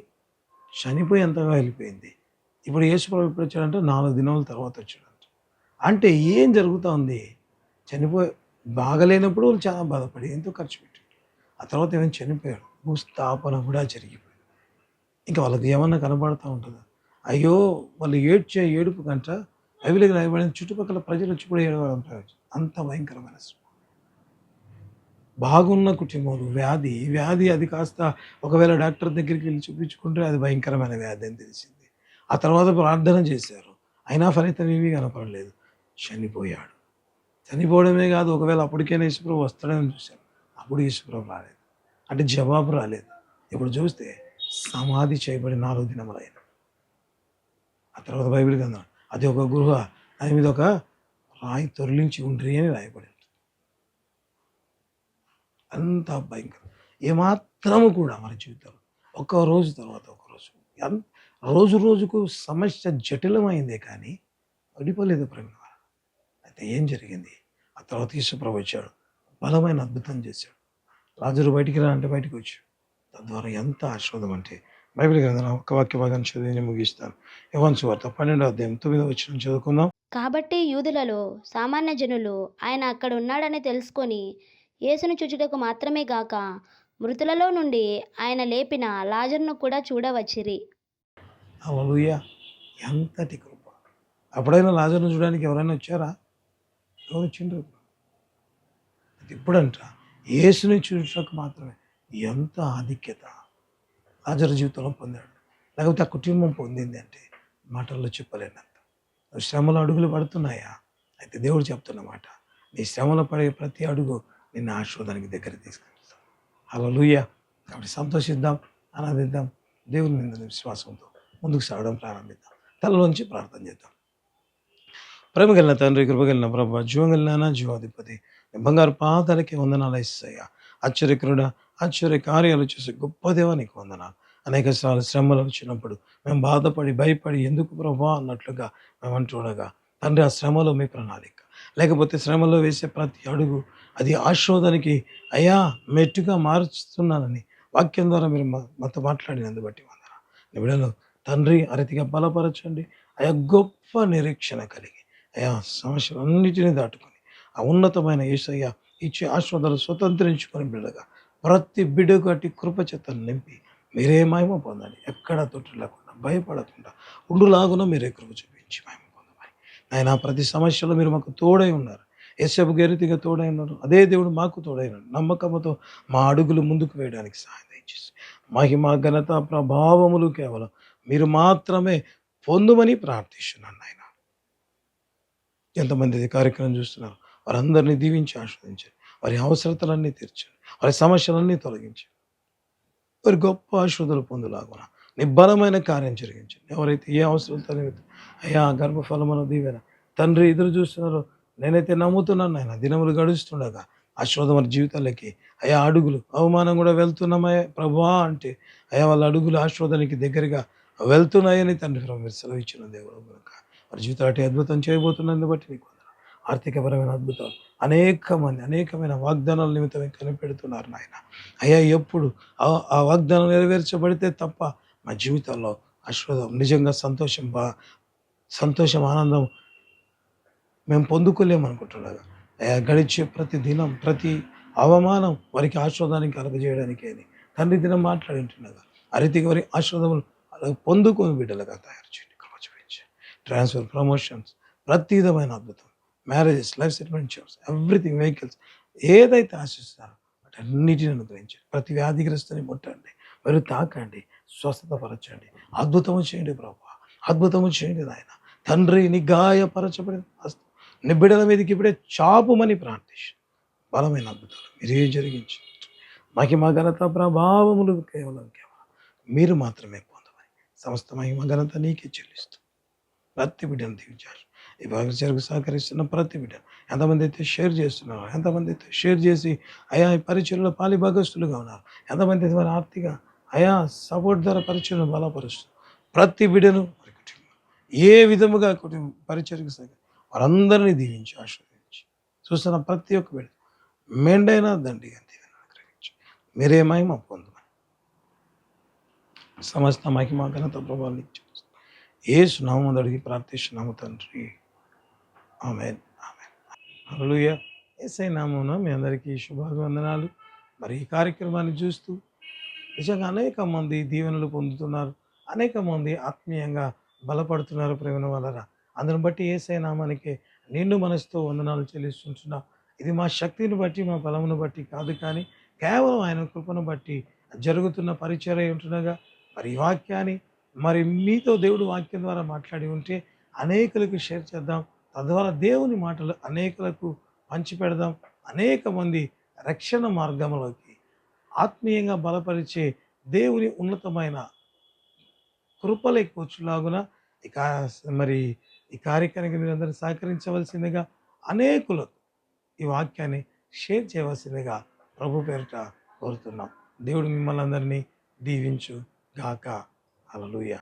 చనిపోయేంతగా వెళ్ళిపోయింది. ఇప్పుడు యేసుప్రభు ఎప్పుడొచ్చాడంటే 4 దినాల తర్వాత వచ్చాడంట. అంటే ఏం జరుగుతా ఉంది? చనిపోయి బాగలేనప్పుడు వాళ్ళు చాలా బాధపడి ఎంతో ఖర్చు పెట్టాడు. ఆ తర్వాత ఏమైనా చనిపోయాడు. భూస్థాపన కూడా జరిగిపోయింది. ఇంకా వాళ్ళకి ఏమన్నా కనబడతా ఉంటుందా? అయ్యో! వాళ్ళు ఏడ్చే ఏడుపు కంట బైబిల్‌కి రాయబడిన చుట్టుపక్కల ప్రజలు వచ్చి కూడా ఏడవడం ప్రారంభించారు. అంత భయంకరమైన శ్రమ. బాగున్న కుటుంబంలో వ్యాధి అది కాస్త ఒకవేళ డాక్టర్ దగ్గరికి వెళ్లి చూపించుకుంటే అది భయంకరమైన వ్యాధి అని తెలిసింది. ఆ తర్వాత ప్రార్థన చేశారు. అయినా ఫలితం ఏమీ కనపడలేదు. చనిపోయాడు. చనిపోవడమే కాదు, ఒకవేళ అప్పటికైనా యేసుప్రభు వస్తాడని చూశారు. అప్పుడు యేసుప్రభు రాలేదు. అంటే జవాబు రాలేదు. ఇప్పుడు చూస్తే సమాధి చేయబడి 4 దినములైన. ఆ తర్వాత బైబిల్ గ్రంథం అది ఒక గృహ, దాని మీద ఒక రాయి తొరలించి ఉండ్రి అని రాయబడింది. అంత భయంకరం. ఏమాత్రము కూడా మన జీవితంలో ఒక రోజు తర్వాత ఒక రోజు రోజు రోజుకు సమస్య జటిలమైందే కానీ పడిపోలేదు ప్రేమ. అయితే ఏం జరిగింది? ఆ తర్వాత యేసుప్రభు వచ్చాడు. బలమైన అద్భుతం చేశాడు. లాజరు బయటికి రా అంటే బయటకు వచ్చాడు. తద్వారా ఎంత ఆశీర్వాదం అంటే బైబిల్ గ్రంథంలో ఒక వాక్య భాగాన్ని చదివి నేను ముగిస్తాను. యోహాను సువార్త 12వ అధ్యాయం 9వ వచనం చదువుకుందాం. కాబట్టి యూదులలో సామాన్య జనులు ఆయన అక్కడ ఉన్నాడని తెలుసుకొని యేసును చూచుటకు మాత్రమే గాక మృతులలో నుండి ఆయన లేపిన లాజరును కూడా చూడవచ్చిరి. హల్లెలూయా! ఎంతటి కృప! అప్పుడైనా లాజరును చూడడానికి ఎవరైనా వచ్చారా? ఎవరు వచ్చిండ్రు? ఇప్పుడంట యేసుని చూచుటకు మాత్రమే. ఎంత ఆధిక్యత లాజరు జీవితంలో పొందాడు. లేకపోతే ఆ కుటుంబం పొందింది అంటే మాటల్లో చెప్పలేనంత. శ్రమలో అడుగులు పడుతున్నాయా? అయితే దేవుడు చెప్తున్న మాట, నీ శ్రమలో పడే ప్రతి అడుగు నిన్ను ఆశీర్వాదానికి దగ్గర తీసుకెళ్తాం. హల్లెలూయా! కాబట్టి సంతోషిద్దాం, ఆనందిద్దాం. దేవుని మీద విశ్వాసంతో ముందుకు సాగడం ప్రారంభిద్దాం. తలలోంచి ప్రార్థన చేద్దాం. ప్రేమ కలిగిన తండ్రి, కృపగలిగిన ప్రభు, జీవం కలిగిన జీవాధిపతి, నీ బంగారు పాదాలకి వందనాలు యేసయ్యా. ఆశ్చర్యకరుడా, ఆశ్చర్య కార్యాలు చేసే గొప్ప దేవా నీకు వందనాలు. అనేక సార్లు శ్రమలు వచ్చినప్పుడు మేము బాధపడి భయపడి ఎందుకు ప్రభా అన్నట్లుగా మేము అంటుండగా, తండ్రి ఆ శ్రమలో మీ ప్రణాళిక, లేకపోతే శ్రమలో వేసే ప్రతి అడుగు అది ఆశీర్వాదానికి అయ్యా మెట్టుగా మారుస్తున్నానని వాక్యం ద్వారా మీరు మాతో మాట్లాడినందు బట్టి వందనాలు. నీ బిడ్డలు తండ్రి ఆ రీతిగా బలపరచండి. అయా గొప్ప నిరీక్షణ కలిగి అయా సమస్యలన్నిటినీ దాటుకొని ఆ ఉన్నతమైన యేసయ్య ఇచ్చే ఆశీర్వాదాలు స్వతంత్రించుకొని బిడ్డగా ప్రతి బిడ్డకు అట్టి కృప చేతను నింపి మీరే మహిమ పొందండి. ఎక్కడ తొట్టు లేకుండా భయపడకుండా ఉండులాగున మీరే కృప చూపించి మహిమ పొందమని ఆయన ప్రతి సమస్యలో మీరు మాకు తోడై ఉన్నారు. యేసేపుకు ఏ రీతిగా తోడై ఉన్నారు, అదే దేవుడు మాకు తోడై ఉన్నాడు. నమ్మకంతో మా అడుగులు ముందుకు వేయడానికి సహాయం దయచేసి మహిమ ఘనత ప్రభావములు కేవలం మీరు మాత్రమే పొందుమని ప్రార్థిస్తున్నాను నాయన. ఎంతమంది ఇది కార్యక్రమం చూస్తున్నారు వారందరినీ దీవించి ఆస్వాదించండి. వారి అవసరతలన్నీ తీర్చండి. వారి సమస్యలన్నీ తొలగించండి. వారి గొప్ప ఆశీర్వాదాలు పొందులాగున నిబ్బరమైన కార్యం జరిగించండి. ఎవరైతే ఏ అవసరంతో అయ్యా గర్భఫలమును దీవెన తండ్రి ఎదురు చూస్తున్నారో నేనైతే నమ్ముతున్నాను ఆయన. దినములు గడుస్తుండగా ఆశీర్వాదం వారి జీవితాలకి అయా అడుగులు అవమానం కూడా వెళ్తున్నామయ్యా ప్రభువా అంటే అయా వాళ్ళ అడుగులు ఆశీర్వాదానికి దగ్గరగా వెళ్తున్నాయని తండ్రి మీరు సెలవు ఇచ్చిన దేవుడు కనుక వారి జీవితాలు అటు అద్భుతం చేయబోతున్నందుకు బట్టి నీకు వందనాలు. ఆర్థికపరమైన అద్భుతాలు అనేకమైన వాగ్దానాల నిమిత్తమే కనిపెడుతున్నారు నాయన. అయ్యా ఎప్పుడు ఆ వాగ్దానం నెరవేర్చబడితే తప్ప మా జీవితాల్లో ఆశీర్వాదం నిజంగా సంతోషం ఆనందం మేము పొందుకోలేమనుకుంటున్నాగా అయ్యా గడిచే ప్రతి దినం ప్రతి అవమానం వారికి ఆశీర్వాదానికి కలగజేయడానికి అని తండ్రి దినం మాట్లాడింటున్నాగా ఆ రీతిగా వారి ఆశీర్వాదములు అలా పొందుకొని బిడ్డలుగా తయారు చేయండి. కృప చూపించండి. ట్రాన్స్ఫర్, ప్రమోషన్స్, ప్రతి విధమైన అద్భుతం, marriages, life settlement jobs, everything, vehicles ఏదైతే ఆశిస్తారో వాటన్నిటిని అనుగ్రహించండి. ప్రతి వ్యాధిగ్రస్తుని ముట్టండి, మీరు తాకండి, స్వస్థత పరచండి, అద్భుతము చేయండి ప్రభు, అద్భుతము చేయండి నాయన. తండ్రి నీ గాయపరచబడిన హస్తం నీ బిడ్డల మీదకి ఇప్పుడే చాపుమని ప్రార్థించి బలమైన అద్భుతాలు మీరే జరిగించండి. మహిమ ఘనత ప్రభావములు కేవలం మీరు మాత్రమే పొందమని సమస్త మహిమ ఘనత నీకే చెల్లిస్తూ ప్రతి బిడ్డను దీవించారు. ఈ భాగచరకు సహకరిస్తున్న ప్రతి బిడ్డ ఎంతమంది అయితే షేర్ చేస్తున్నారు, ఎంతమంది అయితే షేర్ చేసి అయా ఈ పరిచయంలో పాలి భాగస్తులుగా ఉన్నారు, ఎంతమంది అయితే వారి ఆర్థిక అయా సపోర్ట్ ద్వారా పరిచయను బలపరుస్తూ ప్రతి బిడ్డను వారి కుటుంబం ఏ విధముగా కుటుంబం పరిచయకు సహకరి వారందరినీ దీవించి ఆశీర్వదించి చూస్తున్న ప్రతి ఒక్క బిడ్డ మెండైన దండిగా దీవెనలు అనుగ్రహించు. మీరే మహిమ పొందమని సమస్త మహిమ ఘనత ప్రభావాలు ఇచ్చి యేసు నామమున అడిగి ప్రార్థిస్తున్నాము తండ్రి. ఆమేన్. ఆమేన్. హల్లెలూయా. యేసయ్య నామమున మీ అందరికీ శుభాభివందనాలు. మరి ఈ కార్యక్రమాన్ని చూస్తూ నిజంగా అనేక మంది దీవెనలు పొందుతున్నారు, అనేక మంది ఆత్మీయంగా బలపడుతున్నారు ప్రేమ వలన. అందుని బట్టి యేసయ్య నామానికి నిండు మనసుతో వందనాలు చెల్లిస్తుంటున్నాం. ఇది మా శక్తిని బట్టి మా బలమును బట్టి కాదు, కానీ కేవలం ఆయన కృపను బట్టి జరుగుతున్న పరిచర్య ఉంటుండగా మరి ఈ వాక్యాన్ని మరి మీతో దేవుడు వాక్యం ద్వారా మాట్లాడి ఉంటే అనేకులకు షేర్ చేద్దాం. తద్వారా దేవుని మాటలు అనేకులకు పంచిపెడదాం. అనేక మంది రక్షణ మార్గంలోకి ఆత్మీయంగా బలపరిచే దేవుని ఉన్నతమైన కృపలోకి వచ్చులాగున ఇక మరి ఈ కార్యక్రమానికి మీరందరూ సహకరించవలసిందిగా, అనేకులకు ఈ వాక్యాన్ని షేర్ చేయవలసిందిగా ప్రభు పేరిట కోరుతున్నాం. దేవుడు మిమ్మల్ని అందరినీ దీవించు గాక. హల్లెలూయా.